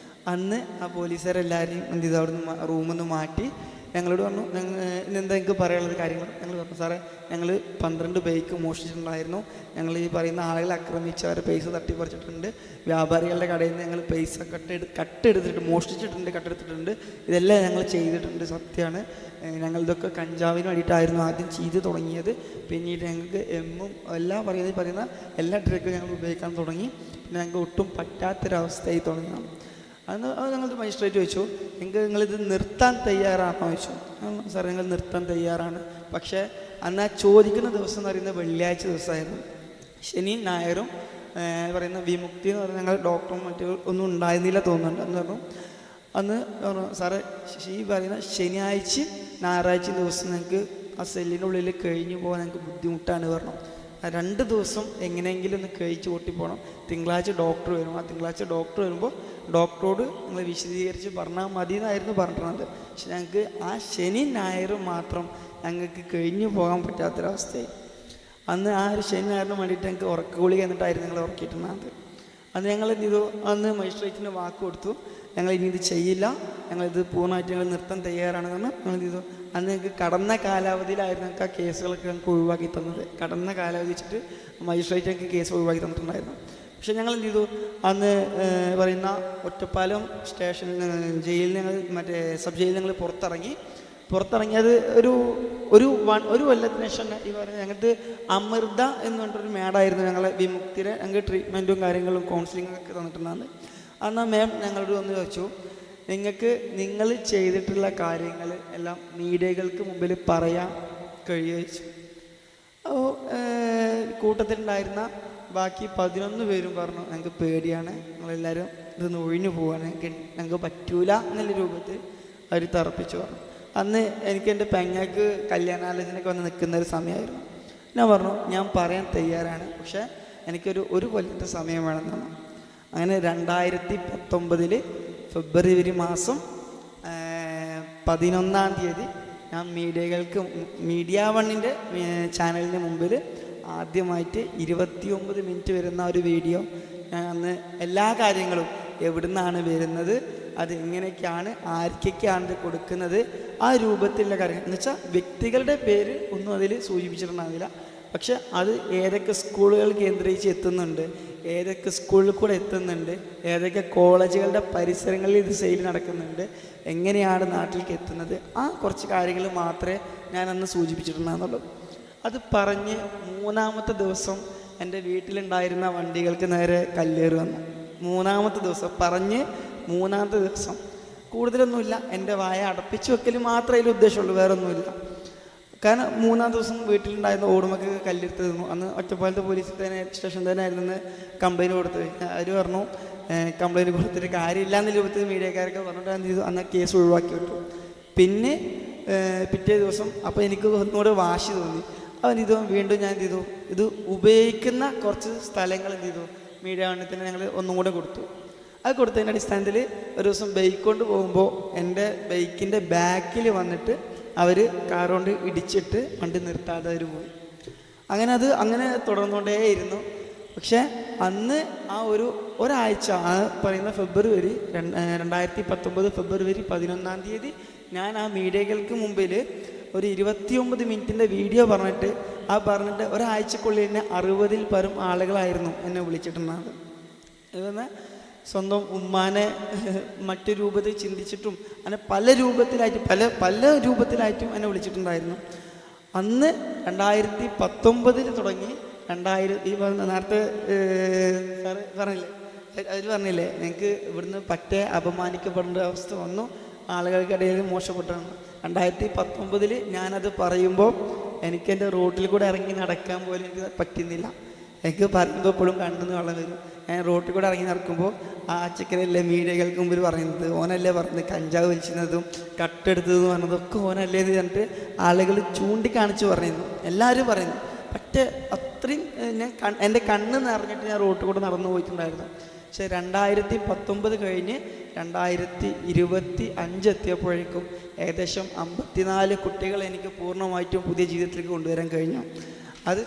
അന്ന് ആ പോലീസുകാരെല്ലാവരെയും എന്ത് ചെയ്തു, അവിടുന്ന് റൂമിൽ നിന്ന് മാറ്റി ഞങ്ങളോട് പറഞ്ഞു, ഇന്നെന്താ നിങ്ങൾക്ക് പറയാനുള്ളത് കാര്യങ്ങൾ. ഞങ്ങൾ പറഞ്ഞു, സാറേ ഞങ്ങൾ 12 ബൈക്ക് മോഷ്ടിച്ചിട്ടുണ്ടായിരുന്നു, ഞങ്ങൾ ഈ പറയുന്ന ആളുകളെ ആക്രമിച്ച് അവരെ പൈസ തട്ടിപ്പറിച്ചിട്ടുണ്ട്, വ്യാപാരികളുടെ കടയിൽ നിന്ന് ഞങ്ങൾ പൈസ കട്ടെടുത്തിട്ട് കട്ടെടുത്തിട്ടുണ്ട്, ഇതെല്ലാം ഞങ്ങൾ ചെയ്തിട്ടുണ്ട്, സത്യമാണ്. ഞങ്ങളിതൊക്കെ കഞ്ചാവിന് വേണ്ടിയിട്ടായിരുന്നു ആദ്യം ചെയ്ത് തുടങ്ങിയത്. പിന്നീട് ഞങ്ങൾക്ക് പറയുന്ന എല്ലാ ഡ്രഗും ഞങ്ങൾ ഉപയോഗിക്കാൻ തുടങ്ങി. പിന്നെ ഞങ്ങൾക്ക് ഒട്ടും പറ്റാത്തൊരവസ്ഥയായി തുടങ്ങിയതാണ്. അത് ഞങ്ങളുടെ മജിസ്ട്രേറ്റ് ചോദിച്ചു, നിങ്ങളിത് നിർത്താൻ തയ്യാറാണോ ചോദിച്ചു. സാർ ഞങ്ങൾ നിർത്താൻ തയ്യാറാണ്. പക്ഷേ അന്ന് ആ ചോദിക്കുന്ന ദിവസം എന്ന് പറയുന്നത് വെള്ളിയാഴ്ച ദിവസമായിരുന്നു. ശനിയും ഞായറും പറയുന്ന വിമുക്തി എന്ന് പറയുന്ന ഞങ്ങൾ ഡോക്ടറും മറ്റു ഒന്നും ഉണ്ടായിരുന്നില്ല തോന്നുന്നുണ്ട്. എന്ന് പറഞ്ഞു അന്ന് പറഞ്ഞു, സാറേ ഈ പറയുന്ന ശനിയാഴ്ച ഞായറാഴ്ച ദിവസം ഞങ്ങൾക്ക് ആ സെല്ലിൻ്റെ ഉള്ളിൽ കഴിഞ്ഞു പോകാൻ ഞങ്ങൾക്ക് ബുദ്ധിമുട്ടാണ് പറഞ്ഞു. 2 ദിവസം എങ്ങനെയെങ്കിലും ഒന്ന് കഴിച്ച് കൂട്ടിപ്പോകണം. തിങ്കളാഴ്ച ഡോക്ടർ വരും. ആ തിങ്കളാഴ്ച ഡോക്ടർ വരുമ്പോൾ ഡോക്ടറോട് നിങ്ങൾ വിശദീകരിച്ച് പറഞ്ഞാൽ മതി എന്നായിരുന്നു പറഞ്ഞിരുന്നത്. പക്ഷെ ഞങ്ങൾക്ക് ആ ശനി ഞായറും മാത്രം ഞങ്ങൾക്ക് കഴിഞ്ഞു പോകാൻ പറ്റാത്തൊരവസ്ഥയായി. അന്ന് ആ ഒരു ശനി ഞായറിന് വേണ്ടിയിട്ട് ഞങ്ങൾക്ക് ഉറക്കഗുളിക എന്നിട്ടായിരുന്നു ഞങ്ങൾ ഉറക്കിയിട്ടുണ്ടാകുന്നത്. അന്ന് ഞങ്ങൾ എന്ത് ചെയ്തു, അന്ന് മജിസ്ട്രേറ്റിന് വാക്ക് കൊടുത്തു, ഞങ്ങൾ ഇനി ഇത് ചെയ്യില്ല, ഞങ്ങളിത് പൂർണ്ണമായിട്ട് ഞങ്ങൾ നിർത്താൻ തയ്യാറാണെന്ന് പറഞ്ഞാൽ ഞങ്ങൾ എന്ത് ചെയ്തു. അന്ന് ഞങ്ങൾക്ക് കടന്ന കാലാവധിയിലായിരുന്നു ഞങ്ങൾക്ക് ആ കേസുകളൊക്കെ ഞങ്ങൾക്ക് ഒഴിവാക്കി തന്നത്. കടന്ന കാലാവധി വെച്ചിട്ട് മജിസ്ട്രേറ്റ് ഞങ്ങൾക്ക് കേസ് ഒഴിവാക്കി തന്നിട്ടുണ്ടായിരുന്നു. പക്ഷെ ഞങ്ങൾ എന്ത് ചെയ്തു, അന്ന് പറയുന്ന ഒറ്റപ്പാലം സ്റ്റേഷനിൽ ജയിലിൽ ഞങ്ങൾ സബ് ജയിലിൽ ഞങ്ങൾ പുറത്തിറങ്ങിയത് ഒരു കൊല്ലത്തിന് ശേഷം ഈ പറയുന്നത് ഞങ്ങൾക്ക് അമൃത എന്ന് പറഞ്ഞിട്ടൊരു മേഡായിരുന്നു ഞങ്ങളെ വിമുക്തിയുടെ ഞങ്ങൾക്ക് ട്രീറ്റ്മെൻറ്റും കാര്യങ്ങളും കൗൺസിലിങ്ങും ഒക്കെ തന്നിട്ടുണ്ടാകുന്നത്. അന്ന് മാം ഞങ്ങളോട് വന്ന് ചോദിച്ചു, നിങ്ങൾ ചെയ്തിട്ടുള്ള കാര്യങ്ങൾ എല്ലാം മീഡിയകൾക്ക് മുമ്പിൽ പറയാൻ കഴിയുമോ ചോദിച്ചു. അപ്പോൾ കൂട്ടത്തിലുണ്ടായിരുന്ന ബാക്കി 11 പേരും പറഞ്ഞു, ഞങ്ങൾക്ക് പേടിയാണ്, ഞങ്ങളെല്ലാവരും ഇതൊന്ന് ഒഴിഞ്ഞു പോവാണ്, ഞങ്ങൾക്ക് പറ്റൂല എന്നുള്ള രൂപത്തിൽ അവർ തറപ്പിച്ചു പറഞ്ഞു. അന്ന് എനിക്ക് എൻ്റെ പെങ്ങൾക്ക് കല്യാണാലോചനയൊക്കെ വന്ന് നിൽക്കുന്ന ഒരു സമയമായിരുന്നു. ഞാൻ പറഞ്ഞു, ഞാൻ പറയാൻ തയ്യാറാണ്, പക്ഷേ എനിക്കൊരു കൊല്ലത്തെ സമയം വേണമെന്നാണ്. അങ്ങനെ 2019 ഫെബ്രുവരി മാസം 11-ാം തീയതി ഞാൻ മീഡിയ വണ്ണിൻ്റെ ചാനലിന് മുമ്പിൽ ആദ്യമായിട്ട് 29 മിനിറ്റ് വരുന്ന ഒരു വീഡിയോ ഞാൻ അന്ന് എല്ലാ കാര്യങ്ങളും എവിടുന്നാണ് വരുന്നത്, അത് എങ്ങനെയൊക്കെയാണ്, ആർക്കൊക്കെയാണ് ഇത് കൊടുക്കുന്നത്, ആ രൂപത്തിലുള്ള കാര്യങ്ങൾ എന്ന് വെച്ചാൽ വ്യക്തികളുടെ പേര് ഒന്നും അതിൽ സൂചിപ്പിച്ചിട്ടുണ്ടാവില്ല. പക്ഷെ അത് ഏതൊക്കെ സ്കൂളുകൾ കേന്ദ്രീകരിച്ച് എത്തുന്നുണ്ട്, ഏതൊക്കെ സ്കൂളിൽ കൂടെ എത്തുന്നുണ്ട്, ഏതൊക്കെ കോളേജുകളുടെ പരിസരങ്ങളിൽ ഇത് സെയിൽ നടക്കുന്നുണ്ട്, എങ്ങനെയാണ് നാട്ടിലേക്ക് എത്തുന്നത്, ആ കുറച്ച് കാര്യങ്ങൾ മാത്രമേ ഞാൻ അന്ന് സൂചിപ്പിച്ചിട്ടുണ്ടാകുന്നുള്ളൂ. അത് പറഞ്ഞ് 3-ാമത്തെ ദിവസം എൻ്റെ വീട്ടിലുണ്ടായിരുന്ന വണ്ടികൾക്ക് നേരെ കല്ലേറ് വന്നു. 3-ാമത്തെ ദിവസം പറഞ്ഞ് 3-ാമത്തെ ദിവസം കൂടുതലൊന്നുമില്ല, എൻ്റെ വായ അടപ്പിച്ച് വെക്കൽ മാത്രമേ അതിൽ ഉദ്ദേശമുള്ളൂ, വേറെ ഒന്നുമില്ല. കാരണം 3-ാം ദിവസം വീട്ടിലുണ്ടായിരുന്ന ഓടുമക്ക് കല്ലെടുത്ത് തന്നു. അന്ന് ഒറ്റപ്പാലത്തെ പോലീസ് സ്റ്റേഷൻ തന്നെ ആയിരുന്നു കംപ്ലൈൻറ്റ് കൊടുത്തത്. അവർ പറഞ്ഞു കംപ്ലൈൻറ്റ് കൊടുത്തിട്ട് കാര്യമില്ല എന്ന രൂപത്തിൽ മീഡിയക്കാരൊക്കെ പറഞ്ഞിട്ട് എന്ത് ചെയ്തു, അന്ന് കേസ് ഒഴിവാക്കി വിട്ടു. പിന്നെ പിറ്റേ ദിവസം അപ്പോൾ എനിക്ക് ഒന്നുകൂടെ വാശി തോന്നി. ഇത് വീണ്ടും ഞാൻ എന്ത് ചെയ്തു, ഇത് ഉപയോഗിക്കുന്ന കുറച്ച് സ്ഥലങ്ങൾ എന്ത് ചെയ്തു, മീഡിയ വണ്ണത്തിന് ഞങ്ങൾ ഒന്നും കൂടെ കൊടുത്തു. അത് കൊടുത്തതിൻ്റെ അടിസ്ഥാനത്തിൽ ഒരു ദിവസം ബൈക്ക് കൊണ്ട് പോകുമ്പോൾ എൻ്റെ ബൈക്കിൻ്റെ ബാക്കിൽ വന്നിട്ട് അവർ കാർ കൊണ്ട് ഇടിച്ചിട്ട് വണ്ടി നിർത്താതെ അവർ പോയി. അങ്ങനെ തുടർന്നുകൊണ്ടേയിരുന്നു. പക്ഷേ അന്ന് ആ ഒരാഴ്ച പറയുന്ന 2019 ഫെബ്രുവരി 11-ാം തീയതി ഞാൻ ആ മീഡിയകൾക്ക് മുമ്പിൽ ഒരു 29 മിനിറ്റിൻ്റെ വീഡിയോ പറഞ്ഞിട്ട് ഒരാഴ്ചക്കുള്ളിൽ തന്നെ 60-ൽ പരം ആളുകളായിരുന്നു എന്നെ വിളിച്ചിട്ടുണ്ടാകുന്നത്. ഇതെന്ന് സ്വന്തം ഉമ്മാനെ മറ്റു രൂപത്തിൽ ചിന്തിച്ചിട്ടും അങ്ങനെ പല രൂപത്തിലായിട്ടും എന്നെ വിളിച്ചിട്ടുണ്ടായിരുന്നു. അന്ന് 2019 തുടങ്ങി നേരത്തെ സാറ് പറഞ്ഞില്ലേ നിങ്ങൾക്ക് ഇവിടുന്ന് പറ്റേ അപമാനിക്കപ്പെടേണ്ട അവസ്ഥ വന്നു, ആളുകൾക്കിടയിൽ മോശപ്പെട്ടാണ്. 2019 ഞാനത് പറയുമ്പോൾ എനിക്കെൻ്റെ റോട്ടിൽ കൂടെ ഇറങ്ങി നടക്കാൻ പോലും എനിക്ക് പറ്റുന്നില്ല. എനിക്ക് പറയുമ്പോൾ എപ്പോഴും കണ്ണെന്ന് വെള്ളം വരും. ഞാൻ റോട്ടിൽ കൂടെ ഇറങ്ങി നടക്കുമ്പോൾ ആ ചെക്കനല്ലേ മീഡിയകൾക്ക് മുമ്പിൽ പറയുന്നത്, ഓനല്ലേ പറഞ്ഞത് കഞ്ചാവ് വലിച്ചതും കട്ടെടുത്തതെന്ന് പറഞ്ഞതൊക്കെ ഓനല്ലേ എന്ന് പറഞ്ഞിട്ട് ആളുകൾ ചൂണ്ടിക്കാണിച്ച് പറയുന്നു, എല്ലാവരും പറയുന്നു. പക്ഷേ അത്രയും എൻ്റെ കണ്ണ് നിറഞ്ഞിട്ട് ഞാൻ റോട്ടിൽ കൂടെ നടന്നു പോയിട്ടുണ്ടായിരുന്നു. പക്ഷേ 2019 കഴിഞ്ഞ് 2025 എത്തിയപ്പോഴേക്കും ഏകദേശം 54 കുട്ടികൾ എനിക്ക് പൂർണ്ണമായിട്ടും പുതിയ ജീവിതത്തിലേക്ക് കൊണ്ടുവരാൻ കഴിഞ്ഞു. അത്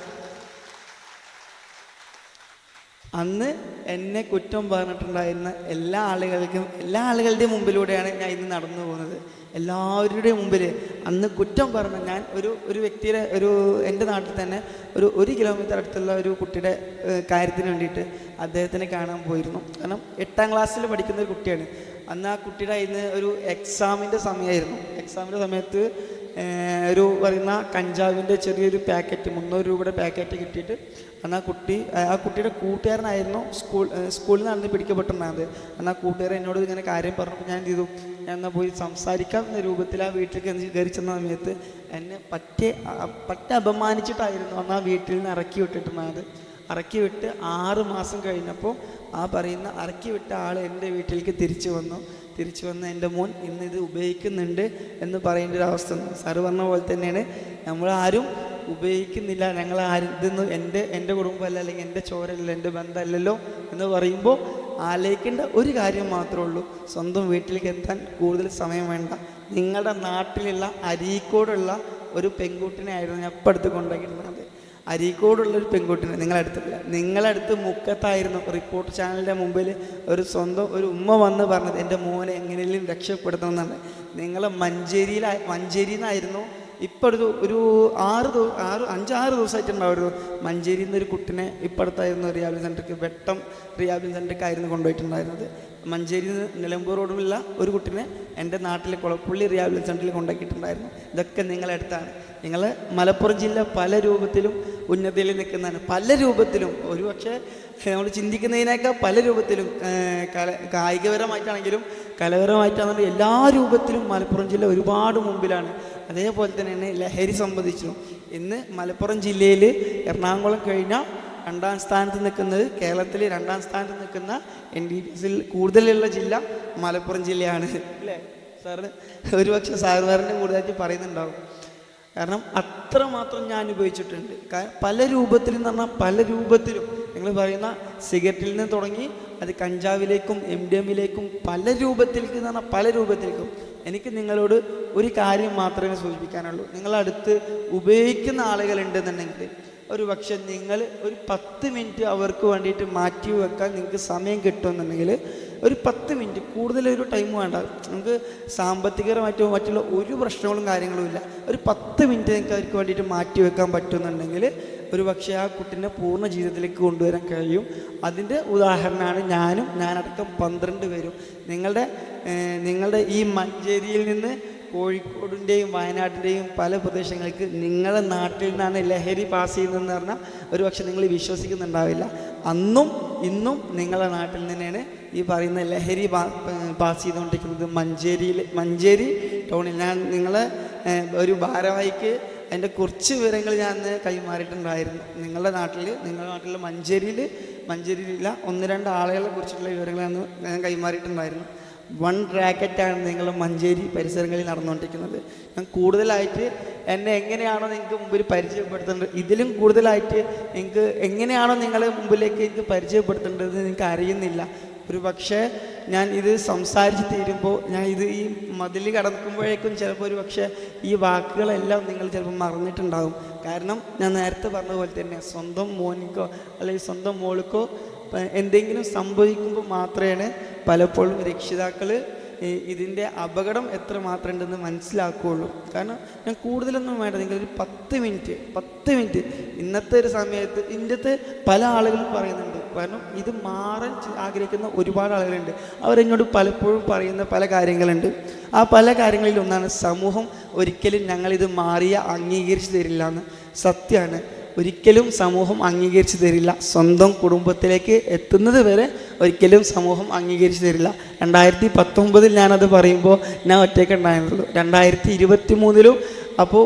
അന്ന് എന്നെ കുറ്റം പറഞ്ഞിട്ടുണ്ടായിരുന്ന എല്ലാ ആളുകളുടെയും മുമ്പിലൂടെയാണ് ഞാൻ ഇന്ന് നടന്നു പോകുന്നത്. എല്ലാവരുടെയും മുമ്പിൽ അന്ന് കുറ്റം പറഞ്ഞ ഞാൻ ഒരു വ്യക്തിയുടെ എൻ്റെ നാട്ടിൽ തന്നെ 1 കിലോമീറ്റർ അടുത്തുള്ള ഒരു കുട്ടിയുടെ കാര്യത്തിന് വേണ്ടിയിട്ട് അദ്ദേഹത്തിനെ കാണാൻ പോയിരുന്നു. കാരണം 8-ാം ക്ലാസ്സിൽ പഠിക്കുന്ന ഒരു കുട്ടിയാണ്. അന്ന് ആ കുട്ടിയുടെ ഇന്ന് ഒരു എക്സാമിൻ്റെ സമയമായിരുന്നു. എക്സാമിൻ്റെ സമയത്ത് പറയുന്ന കഞ്ചാവിൻ്റെ ചെറിയൊരു പാക്കറ്റ് 300 രൂപയുടെ പാക്കറ്റ് കിട്ടിയിട്ട് അന്ന് ആ കുട്ടിയുടെ കൂട്ടുകാരനായിരുന്നു സ്കൂളിൽ നിന്ന് പിടിക്കപ്പെട്ടിട്ടുണ്ടായത്. അന്ന് ആ കൂട്ടുകാരൻ എന്നോട് ഇങ്ങനെ കാര്യം പറഞ്ഞപ്പോൾ ഞാൻ എന്ത് ചെയ്തു, ഞാൻ എന്നാൽ പോയി സംസാരിക്കാം എന്ന രൂപത്തിൽ ആ വീട്ടിലേക്ക് കയറി ചെന്ന സമയത്ത് എന്നെ പറ്റ അപമാനിച്ചിട്ടായിരുന്നു അന്ന് ആ വീട്ടിൽ നിന്ന് ഇറക്കി വിട്ടിട്ടുണ്ടായത്. ഇറക്കി വിട്ട് 6 മാസം കഴിഞ്ഞപ്പോൾ ഇറക്കി വിട്ട ആൾ എൻ്റെ വീട്ടിലേക്ക് തിരിച്ചു വന്ന് എൻ്റെ മോൻ ഇന്ന് ഇത് ഉപയോഗിക്കുന്നുണ്ട് എന്ന് പറയേണ്ട ഒരു അവസ്ഥ. സാറ് പറഞ്ഞ പോലെ തന്നെയാണ്, നമ്മളാരും ഉപയോഗിക്കുന്നില്ല, ഞങ്ങളാരും ഇതൊന്നും എൻ്റെ കുടുംബമല്ല, അല്ലെങ്കിൽ എൻ്റെ ചോരല്ല, എൻ്റെ ബന്ധമല്ലല്ലോ എന്ന് പറയുമ്പോൾ ആലോചിക്കേണ്ട ഒരു കാര്യം മാത്രമേ ഉള്ളൂ, സ്വന്തം വീട്ടിലേക്ക് എത്താൻ കൂടുതൽ സമയം വേണ്ട. നിങ്ങളുടെ നാട്ടിലുള്ള അരീക്കോടുള്ള ഒരു പെൺകുട്ടിനെ ആയിരുന്നു ഞാൻ ഇപ്പം അടുത്ത് കൊണ്ടുപോയിട്ടുള്ളത്. അരീക്കോടുള്ളൊരു പെൺകുട്ടിനെ നിങ്ങളടുത്ത് മുക്കത്തായിരുന്നു. റിപ്പോർട്ട് ചാനലിൻ്റെ മുമ്പിൽ ഒരു ഉമ്മ വന്ന് പറഞ്ഞത് എൻ്റെ മോനെ എങ്ങനെയും രക്ഷപ്പെടുത്തണം എന്നാണ്. നിങ്ങളെ മഞ്ചേരിയിൽ നിന്നായിരുന്നു ഇപ്പോൾ ഒരു 5-6 ദിവസമായിട്ടുണ്ടാവുമല്ലോ മഞ്ചേരിയിൽ നിന്നൊരു കുട്ടിനെ ഇപ്പോഴത്തായിരുന്നു റിഹാബിലിറ്റേഷൻ സെൻ്റർക്ക്, വെട്ടം റിഹാബിലിറ്റേഷൻ സെൻ്റർക്കായിരുന്നു കൊണ്ടുപോയിട്ടുണ്ടായിരുന്നത്. മഞ്ചേരിയിൽ നിന്ന് നിലമ്പൂർ റോഡിലുള്ള ഒരു കുട്ടിനെ എൻ്റെ നാട്ടിലെ കുളപ്പുള്ളി റിഹാബിലിറ്റേഷൻ സെൻ്ററിൽ കൊണ്ടാക്കിയിട്ടുണ്ടായിരുന്നു. ഇതൊക്കെ നിങ്ങളടുത്താണ്. നിങ്ങൾ മലപ്പുറം ജില്ല പല രൂപത്തിലും ഉന്നതിയിൽ നിൽക്കുന്നതാണ്, പല രൂപത്തിലും, ഒരുപക്ഷെ നമ്മൾ ചിന്തിക്കുന്നതിനേക്കാൾ പല രൂപത്തിലും, കായികപരമായിട്ടാണെങ്കിലും കലപരമായിട്ടാണെങ്കിലും എല്ലാ രൂപത്തിലും മലപ്പുറം ജില്ല ഒരുപാട് മുമ്പിലാണ്. അതേപോലെ തന്നെയാണ് ലഹരി സംബന്ധിച്ചു. ഇന്ന് മലപ്പുറം ജില്ലയിൽ എറണാകുളം കഴിഞ്ഞാൽ 2-ാം സ്ഥാനത്ത് നിൽക്കുന്നത്, കേരളത്തിൽ 2-ാം സ്ഥാനത്ത് നിൽക്കുന്ന NDPS കൂടുതലുള്ള ജില്ല മലപ്പുറം ജില്ലയാണ് അല്ലേ സാറിന്? ഒരുപക്ഷെ സാറുമാറിൻ്റെ കൂടുതലായിട്ട് പറയുന്നുണ്ടാവും. കാരണം അത്രമാത്രം ഞാൻ അനുഭവിച്ചിട്ടുണ്ട്. പല രൂപത്തിലും എന്ന് പറഞ്ഞാൽ പല രൂപത്തിലും നിങ്ങൾ പറയുന്ന സിഗരറ്റിൽ നിന്ന് തുടങ്ങി അത് കഞ്ചാവിലേക്കും MDMA-യിലേക്കും പല രൂപത്തിലേക്ക് എന്ന് പറഞ്ഞാൽ പല രൂപത്തിലേക്കും. എനിക്ക് നിങ്ങളോട് ഒരു കാര്യം മാത്രമേ സൂചിപ്പിക്കാനുള്ളൂ. നിങ്ങളടുത്ത് ഉപയോഗിക്കുന്ന ആളുകളുണ്ടെന്നുണ്ടെങ്കിൽ ഒരു പക്ഷെ നിങ്ങൾ ഒരു 10 മിനിറ്റ് അവർക്ക് വേണ്ടിയിട്ട് മാറ്റി വെക്കാൻ നിങ്ങൾക്ക് സമയം കിട്ടുമെന്നുണ്ടെങ്കിൽ ഒരു 10 മിനിറ്റ്, കൂടുതലൊരു ടൈം വേണ്ട. നമുക്ക് സാമ്പത്തികമായിട്ടോ മറ്റുള്ള ഒരു പ്രശ്നങ്ങളും കാര്യങ്ങളും ഇല്ല. ഒരു 10 മിനിറ്റ് നിങ്ങൾക്ക് അവർക്ക് വേണ്ടിയിട്ട് മാറ്റി വെക്കാൻ പറ്റുമെന്നുണ്ടെങ്കിൽ ഒരു പക്ഷേ ആ കുട്ടീനെ പൂർണ്ണ ജീവിതത്തിലേക്ക് കൊണ്ടുവരാൻ കഴിയും. അതിൻ്റെ ഉദാഹരണമാണ് ഞാനടക്കം 12 പേരും. നിങ്ങളുടെ ഈ മഞ്ചേരിയിൽ നിന്ന് കോഴിക്കോടിൻ്റെയും വയനാട്ടിൻ്റെയും പല പ്രദേശങ്ങൾക്ക് നിങ്ങളുടെ നാട്ടിൽ നിന്നാണ് ലഹരി പാസ് ചെയ്യുന്നതെന്ന് പറഞ്ഞാൽ ഒരു പക്ഷെ നിങ്ങൾ വിശ്വസിക്കുന്നുണ്ടാവില്ല. അന്നും ഇന്നും നിങ്ങളുടെ നാട്ടിൽ തന്നെയാണ് ഈ പറയുന്ന ലഹരി പാസ് ചെയ്തുകൊണ്ടിരിക്കുന്നത്. മഞ്ചേരി ടൗണിൽ ഞാൻ നിങ്ങളെ ഒരു ഭാരവാഹിക്ക് അതിൻ്റെ കുറച്ച് വിവരങ്ങൾ ഞാൻ കൈമാറിയിട്ടുണ്ടായിരുന്നു. നിങ്ങളുടെ നാട്ടിൽ മഞ്ചേരിയിലില്ല 1-2 ആളുകളെ കുറിച്ചിട്ടുള്ള വിവരങ്ങൾ ഞാൻ കൈമാറിയിട്ടുണ്ടായിരുന്നു. 1 റാക്കറ്റാണ് നിങ്ങൾ മഞ്ചേരി പരിസരങ്ങളിൽ നടന്നുകൊണ്ടിരിക്കുന്നത്. ഞാൻ കൂടുതലായിട്ട് എന്നെ എങ്ങനെയാണോ നിങ്ങൾക്ക് മുമ്പിൽ പരിചയപ്പെടുത്തേണ്ടത്, ഇതിലും കൂടുതലായിട്ട് എനിക്ക് എങ്ങനെയാണോ നിങ്ങളെ മുമ്പിലേക്ക് എനിക്ക് പരിചയപ്പെടുത്തേണ്ടത് എനിക്ക് അറിയുന്നില്ല. ഒരു പക്ഷേ ഞാൻ ഇത് സംസാരിച്ച് തീരുമ്പോൾ ഈ മതിൽ കടക്കുമ്പോഴേക്കും ചിലപ്പോൾ ഒരു പക്ഷേ ഈ വാക്കുകളെല്ലാം നിങ്ങൾ ചിലപ്പോൾ മറന്നിട്ടുണ്ടാകും. കാരണം ഞാൻ നേരത്തെ പറഞ്ഞ പോലെ തന്നെ സ്വന്തം മോനിക്കോ അല്ലെങ്കിൽ സ്വന്തം മോൾക്കോ എന്തെങ്കിലും സംഭവിക്കുമ്പോൾ മാത്രമേ പലപ്പോഴും രക്ഷിതാക്കൾ ഇതിൻ്റെ അപകടം എത്ര മാത്രം ഉണ്ടെന്ന് മനസ്സിലാക്കുകയുള്ളൂ. കാരണം ഞാൻ കൂടുതലൊന്നും വേണ്ട, നിങ്ങളൊരു 10 മിനിറ്റ് ഇന്നത്തെ ഒരു സമയത്ത് ഇതിൻ്റെ പല ആളുകളും പറയുന്നുണ്ട്. കാരണം ഇത് മാറാൻ ആഗ്രഹിക്കുന്ന ഒരുപാട് ആളുകളുണ്ട്. അവരെന്നോട് പലപ്പോഴും പറയുന്ന പല കാര്യങ്ങളുണ്ട്. ആ പല കാര്യങ്ങളിൽ ഒന്നാണ് സമൂഹം ഒരിക്കലും ഞങ്ങളിത് മാറിയ അംഗീകരിച്ച് തരില്ല എന്ന്. സത്യമാണ്, ഒരിക്കലും സമൂഹം അംഗീകരിച്ച് തരില്ല. സ്വന്തം കുടുംബത്തിലേക്ക് എത്തുന്നത് വരെ ഒരിക്കലും സമൂഹം അംഗീകരിച്ച് തരില്ല. 2019 ഞാനത് പറയുമ്പോൾ ഞാൻ ഒറ്റയ്ക്ക് ഉണ്ടായിരുന്നുള്ളൂ. 2023 അപ്പോൾ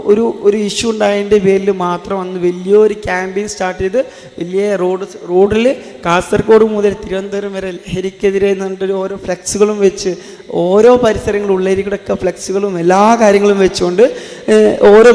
ഒരു ഇഷ്യൂ ഉണ്ടായതിൻ്റെ പേരിൽ മാത്രം അന്ന് വലിയൊരു ക്യാമ്പയിൻ സ്റ്റാർട്ട് ചെയ്ത് വലിയ റോഡിൽ കാസർഗോഡ് മുതൽ തിരുവനന്തപുരം വരെ ലഹരിക്കെതിരെ എന്നിട്ട് ഓരോ ഫ്ലെക്സുകളും വെച്ച് ഓരോ പരിസരങ്ങളും ഉള്ളേരികൂടെയൊക്കെ ഫ്ലെക്സുകളും എല്ലാ കാര്യങ്ങളും വെച്ചുകൊണ്ട് ഓരോ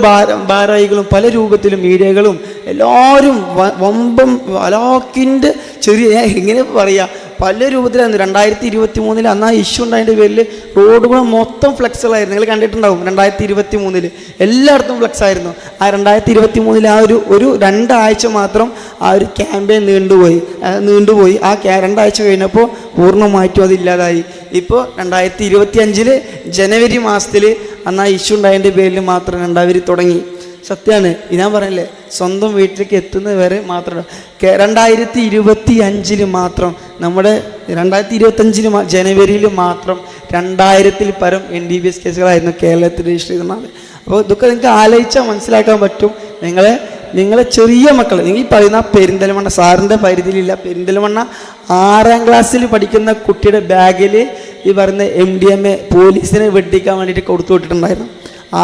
ഭാരവാഹികളും പല രൂപത്തിലും മീഡിയകളും എല്ലാവരും വമ്പം അലാക്കിൻ്റെ ചെറിയ എങ്ങനെ പറയുക പല രൂപത്തിലായിരുന്നു. 2023 അന്ന് ആ ഇഷ്യൂ ഉണ്ടായതിൻ്റെ പേരിൽ റോഡുകൾ മൊത്തം ഫ്ലെക്സുകളായിരുന്നു. നിങ്ങൾ കണ്ടിട്ടുണ്ടാവും 2023 എല്ലായിടത്തും ഫ്ലെക്സ് ആയിരുന്നു. ആ 2023 ആ ഒരു 2 ആഴ്ച മാത്രം ആ ഒരു ക്യാമ്പയിൻ നീണ്ടുപോയി. ആ 2 ആഴ്ച കഴിഞ്ഞപ്പോൾ പൂർണ്ണമായിട്ടും അതില്ലാതായി. ഇപ്പോൾ 2025 ജനുവരി മാസത്തിൽ അന്ന് ആ ഇഷ്യൂ ഉണ്ടായതിൻ്റെ പേരിൽ മാത്രം രണ്ടാവരി തുടങ്ങി. സത്യമാണ്, ഞാൻ പറഞ്ഞല്ലേ സ്വന്തം വീട്ടിലേക്ക് എത്തുന്നത് വരെ മാത്രം. 2025 മാത്രം നമ്മുടെ 2025 ജനുവരിയിൽ മാത്രം 2000-ൽ പരം NDPS കേസുകളായിരുന്നു കേരളത്തിൽ രജിസ്റ്റർ ചെയ്തത്. അപ്പോൾ ഇതൊക്കെ നിങ്ങൾക്ക് ആലോചിച്ചാൽ മനസ്സിലാക്കാൻ പറ്റും. നിങ്ങളെ ചെറിയ മക്കൾ, ഈ പറയുന്ന പെരിന്തൽമണ്ണ സാറിൻ്റെ പരിധിയിലില്ല, പെരിന്തൽമണ്ണ 6ാം ക്ലാസ്സിൽ പഠിക്കുന്ന കുട്ടിയുടെ ബാഗിൽ ഈ പറയുന്ന MDMA പോലീസിനെ വെട്ടിക്കാൻ വേണ്ടിയിട്ട് കൊടുത്തു വിട്ടിട്ടുണ്ടായിരുന്നു.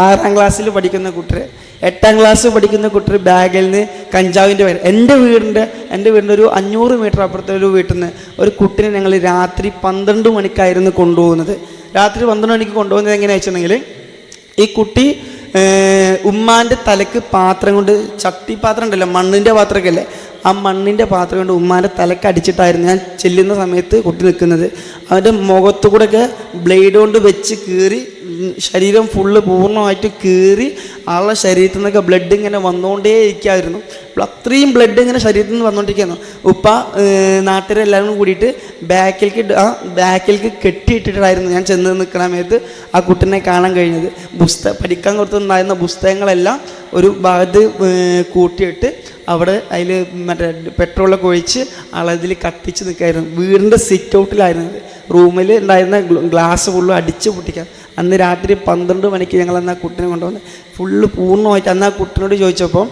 6ാം ക്ലാസ്സിൽ പഠിക്കുന്ന കുട്ടിയെ, 8ാം ക്ലാസ് പഠിക്കുന്ന കുട്ടിയുടെ ബാഗിൽ നിന്ന് കഞ്ചാവിൻ്റെ പേര്. എൻ്റെ വീടിൻ്റെ ഒരു 500 മീറ്റർ അപ്പുറത്തെ ഒരു വീട്ടിൽ നിന്ന് ഒരു കുട്ടിനെ ഞങ്ങൾ രാത്രി 12 മണിക്കായിരുന്നു കൊണ്ടുപോകുന്നത്. രാത്രി 12 മണിക്ക് കൊണ്ടുപോകുന്നത് എങ്ങനെയാണെന്ന് വെച്ചിട്ടുണ്ടെങ്കിൽ ഈ കുട്ടി ഉമ്മാൻ്റെ തലക്ക് പാത്രം കൊണ്ട്, ചട്ടിപ്പാത്രം ഉണ്ടല്ലോ മണ്ണിൻ്റെ പാത്രമൊക്കെ അല്ലേ, ആ മണ്ണിൻ്റെ പാത്രം കൊണ്ട് ഉമ്മാൻ്റെ തലക്ക് അടിച്ചിട്ടായിരുന്നു ഞാൻ ചെല്ലുന്ന സമയത്ത് കുട്ടി നിൽക്കുന്നത്. അവൻ്റെ മുഖത്തു കൂടെയൊക്കെ ബ്ലേഡ് കൊണ്ട് വെച്ച് കീറി ശരീരം ഫുള്ള് പൂർണ്ണമായിട്ട് കീറി ആളുടെ ശരീരത്തിൽ നിന്നൊക്കെ ബ്ലഡ് ഇങ്ങനെ വന്നുകൊണ്ടേ ഇരിക്കുമായിരുന്നു. അത്രയും ബ്ലഡ് ഇങ്ങനെ ശരീരത്തിൽ നിന്ന് വന്നുകൊണ്ടിരിക്കുന്നു. ഉപ്പ നാട്ടുകാരെല്ലാവരും കൂടിയിട്ട് ബാക്കിലേക്ക് കെട്ടിയിട്ടിട്ടായിരുന്നു ഞാൻ ചെന്ന് നിൽക്കുന്ന സമയത്ത് ആ കുട്ടീനെ കാണാൻ കഴിഞ്ഞത്. പഠിക്കാൻ കൊടുത്തുണ്ടായിരുന്ന പുസ്തകങ്ങളെല്ലാം ഒരു ഭാഗത്ത് കൂട്ടിയിട്ട് അവിടെ അതിൽ മറ്റേ പെട്രോളൊക്കെ ഒഴിച്ച് ആളതിൽ കത്തിച്ച് നിൽക്കായിരുന്നു. വീടിൻ്റെ സിറ്റ് ഔട്ടിലായിരുന്നത്. റൂമിൽ ഉണ്ടായിരുന്ന ഗ്ലാസ് ഫുള്ള് അടിച്ച് പൊട്ടിക്കാൻ. അന്ന് രാത്രി 12 മണിക്ക് ഞങ്ങൾ അന്ന് ആ കുട്ടീനെ കൊണ്ടുവന്ന് ഫുള്ള് പൂർണ്ണമായിട്ട് അന്ന് ആ കുട്ടീനോട് ചോദിച്ചപ്പോൾ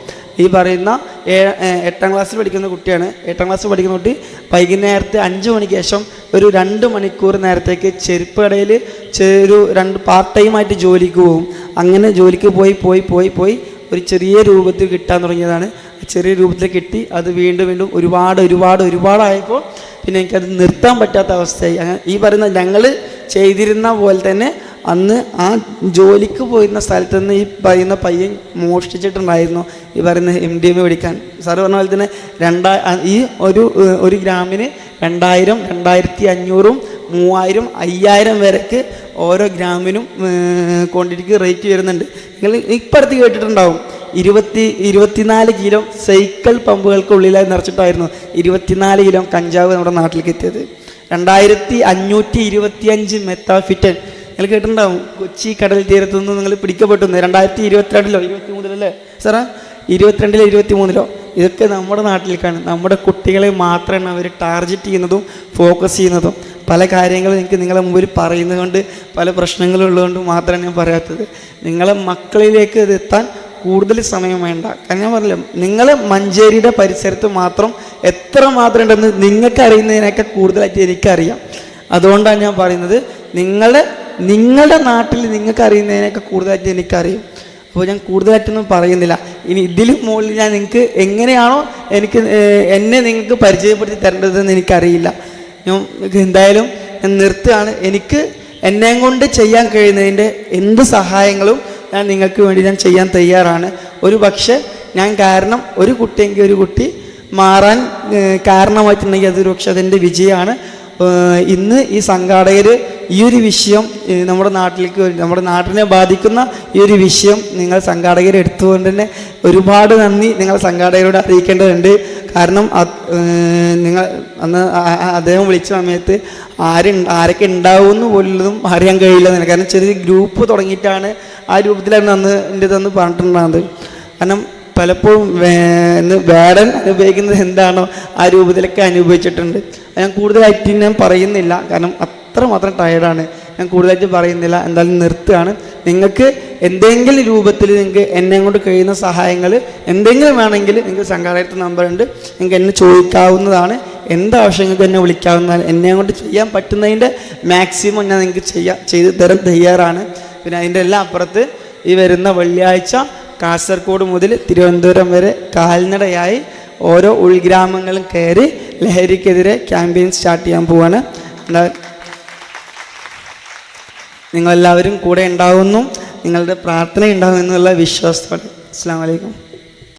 ഈ പറയുന്ന 8ാം ക്ലാസ്സിൽ പഠിക്കുന്ന കുട്ടിയാണ്. 8ാം ക്ലാസ്സിൽ പഠിക്കുന്ന കുട്ടി വൈകുന്നേരത്തെ 5 മണിക്ക് ശേഷം ഒരു 2 മണിക്കൂർ നേരത്തേക്ക് ചെരുപ്പ് കടയിൽ ഒരു 2 പാർട്ട് ടൈമായിട്ട് ജോലിക്ക് പോകും. അങ്ങനെ ജോലിക്ക് പോയി ഒരു ചെറിയ രൂപത്തിൽ കിട്ടാൻ തുടങ്ങിയതാണ്. ചെറിയ രൂപത്തിൽ കിട്ടി അത് വീണ്ടും ഒരുപാടായപ്പോൾ പിന്നെ എനിക്കത് നിർത്താൻ പറ്റാത്ത അവസ്ഥയായി. ഈ പറയുന്ന ചെയ്തിരുന്ന പോലെ തന്നെ അന്ന് ആ ജോലിക്ക് പോയിരുന്ന സ്ഥലത്ത് നിന്ന് ഈ പറയുന്ന പയ്യൻ മോഷ്ടിച്ചിട്ടുണ്ടായിരുന്നു ഈ പറയുന്ന MDMA മേടിക്കാൻ. സാറ് പറഞ്ഞ പോലെ തന്നെ ഈ ഒരു ഗ്രാമിന് 2000, 2500, 3000, 5000 വരെക്ക് ഓരോ ഗ്രാമിനും ക്വാണ്ടിറ്റിക്ക് റേറ്റ് വരുന്നുണ്ട്. നിങ്ങൾ ഇപ്പടുത്ത് കേട്ടിട്ടുണ്ടാവും 24 കിലോ സൈക്കിൾ പമ്പുകൾക്കുള്ളിലായി നിറച്ചിട്ടായിരുന്നു 24 കിലോ കഞ്ചാവ് നമ്മുടെ നാട്ടിലേക്ക് എത്തിയത്. 2525 മെത്താഫിറ്റൻ നിങ്ങൾ കേട്ടിട്ടുണ്ടാവും. കൊച്ചി കടൽ തീരത്തു നിന്ന് നിങ്ങൾ പിടിക്കപ്പെട്ടു 2022-ലോ 23-ലല്ലേ സാറാ, 22-ലോ 23-ലോ. ഇതൊക്കെ നമ്മുടെ നാട്ടിലേക്കാണ്. നമ്മുടെ കുട്ടികളെ മാത്രമാണ് അവർ ടാർഗറ്റ് ചെയ്യുന്നതും ഫോക്കസ് ചെയ്യുന്നതും. പല കാര്യങ്ങളും എനിക്ക് നിങ്ങളെ മുമ്പിൽ പറയുന്നത് കൊണ്ട്, പല പ്രശ്നങ്ങളും ഉള്ളതുകൊണ്ട് മാത്രമാണ് ഞാൻ പറയാത്തത്. നിങ്ങളെ മക്കളിലേക്ക് ഇത് എത്താൻ കൂടുതൽ സമയം വേണ്ട. കാരണം ഞാൻ പറഞ്ഞില്ല, നിങ്ങൾ മഞ്ചേരിയുടെ പരിസരത്ത് മാത്രം എത്ര മാത്രം ഉണ്ടെന്ന് നിങ്ങൾക്ക് അറിയുന്നതിനൊക്കെ കൂടുതലായിട്ട് എനിക്കറിയാം. അതുകൊണ്ടാണ് ഞാൻ പറയുന്നത്, നിങ്ങളുടെ നാട്ടിൽ നിങ്ങൾക്ക് അറിയുന്നതിനൊക്കെ കൂടുതലായിട്ട് എനിക്കറിയും. അപ്പോൾ ഞാൻ കൂടുതലായിട്ടൊന്നും പറയുന്നില്ല. ഇനി ഇതിലും മുകളിൽ ഞാൻ നിങ്ങൾക്ക് എങ്ങനെയാണോ എന്നെ നിങ്ങൾക്ക് പരിചയപ്പെടുത്തി തരേണ്ടതെന്ന് എനിക്കറിയില്ല. ഞാൻ എന്തായാലും ഞാൻ നിർത്തുകയാണ്. എന്നെ കൊണ്ട് ചെയ്യാൻ കഴിയുന്നതിൻ്റെ എന്ത് സഹായങ്ങളും ഞാൻ നിങ്ങൾക്ക് വേണ്ടി ഞാൻ ചെയ്യാൻ തയ്യാറാണ്. ഒരു പക്ഷേ ഞാൻ കാരണം ഒരു കുട്ടി മാറാൻ കാരണമായിട്ടുണ്ടെങ്കിൽ അതൊരു പക്ഷെ അതെൻ്റെ വിജയമാണ്. ഇന്ന് ഈ സംഘാടകർ ഈ ഒരു വിഷയം നമ്മുടെ നാട്ടിനെ ബാധിക്കുന്ന ഈ ഒരു വിഷയം നിങ്ങൾ സംഘാടകർ എടുത്തുകൊണ്ട് തന്നെ ഒരുപാട് നന്ദി നിങ്ങൾ സംഘാടകരോട് അറിയിക്കേണ്ടതുണ്ട്. കാരണം നിങ്ങൾ അന്ന് അദ്ദേഹം വിളിച്ച സമയത്ത് ആരൊക്കെ ഉണ്ടാവുമെന്ന് പോലും അറിയാൻ കഴിയില്ല. കാരണം ചെറിയ ഗ്രൂപ്പ് തുടങ്ങിയിട്ടാണ് ആ രൂപത്തിലായിരുന്നു അന്ന് എൻ്റെ തന്ന് പറഞ്ഞിട്ടുണ്ടാകുന്നത്. കാരണം പലപ്പോഴും വേടൻ അനുഭവിക്കുന്നത് എന്താണോ ആ രൂപത്തിലൊക്കെ അനുഭവിച്ചിട്ടുണ്ട്. ഞാൻ കൂടുതലായിട്ട് ഞാൻ പറയുന്നില്ല, കാരണം അത്രമാത്രം ടയർഡാണ്. ഞാൻ കൂടുതലായിട്ട് പറയുന്നില്ല. എന്തായാലും നിർത്തുകയാണ്. നിങ്ങൾക്ക് എന്തെങ്കിലും രൂപത്തിൽ നിങ്ങൾക്ക് എന്നെ കൊണ്ട് കഴിയുന്ന സഹായങ്ങൾ എന്തെങ്കിലും വേണമെങ്കിൽ നിങ്ങൾക്ക് സംഘാടകരുടെ നമ്പറുണ്ട്, നിങ്ങൾക്ക് എന്നെ ചോദിക്കാവുന്നതാണ്. എന്താവശ്യങ്ങൾക്ക് എന്നെ വിളിക്കാവുന്നതാണ്. എന്നെ കൊണ്ട് ചെയ്യാൻ പറ്റുന്നതിൻ്റെ മാക്സിമം ഞാൻ നിങ്ങൾക്ക് ചെയ്ത് തരാൻ തയ്യാറാണ്. പിന്നെ അതിൻ്റെ എല്ലാം അപ്പുറത്ത് ഈ വരുന്ന വെള്ളിയാഴ്ച കാസർഗോഡ് മുതൽ തിരുവനന്തപുരം വരെ കാൽനടയായി ഓരോ ഉൾഗ്രാമങ്ങളും കയറി ലഹരിക്കെതിരെ ക്യാമ്പയിൻ സ്റ്റാർട്ട് ചെയ്യാൻ പോവാണ്. നിങ്ങളെല്ലാവരും കൂടെ ഉണ്ടാവുന്നു, നിങ്ങളുടെ പ്രാർത്ഥന ഉണ്ടാകും എന്നുള്ള വിശ്വാസത്തോടെ. അസ്സലാമു അലൈക്കും.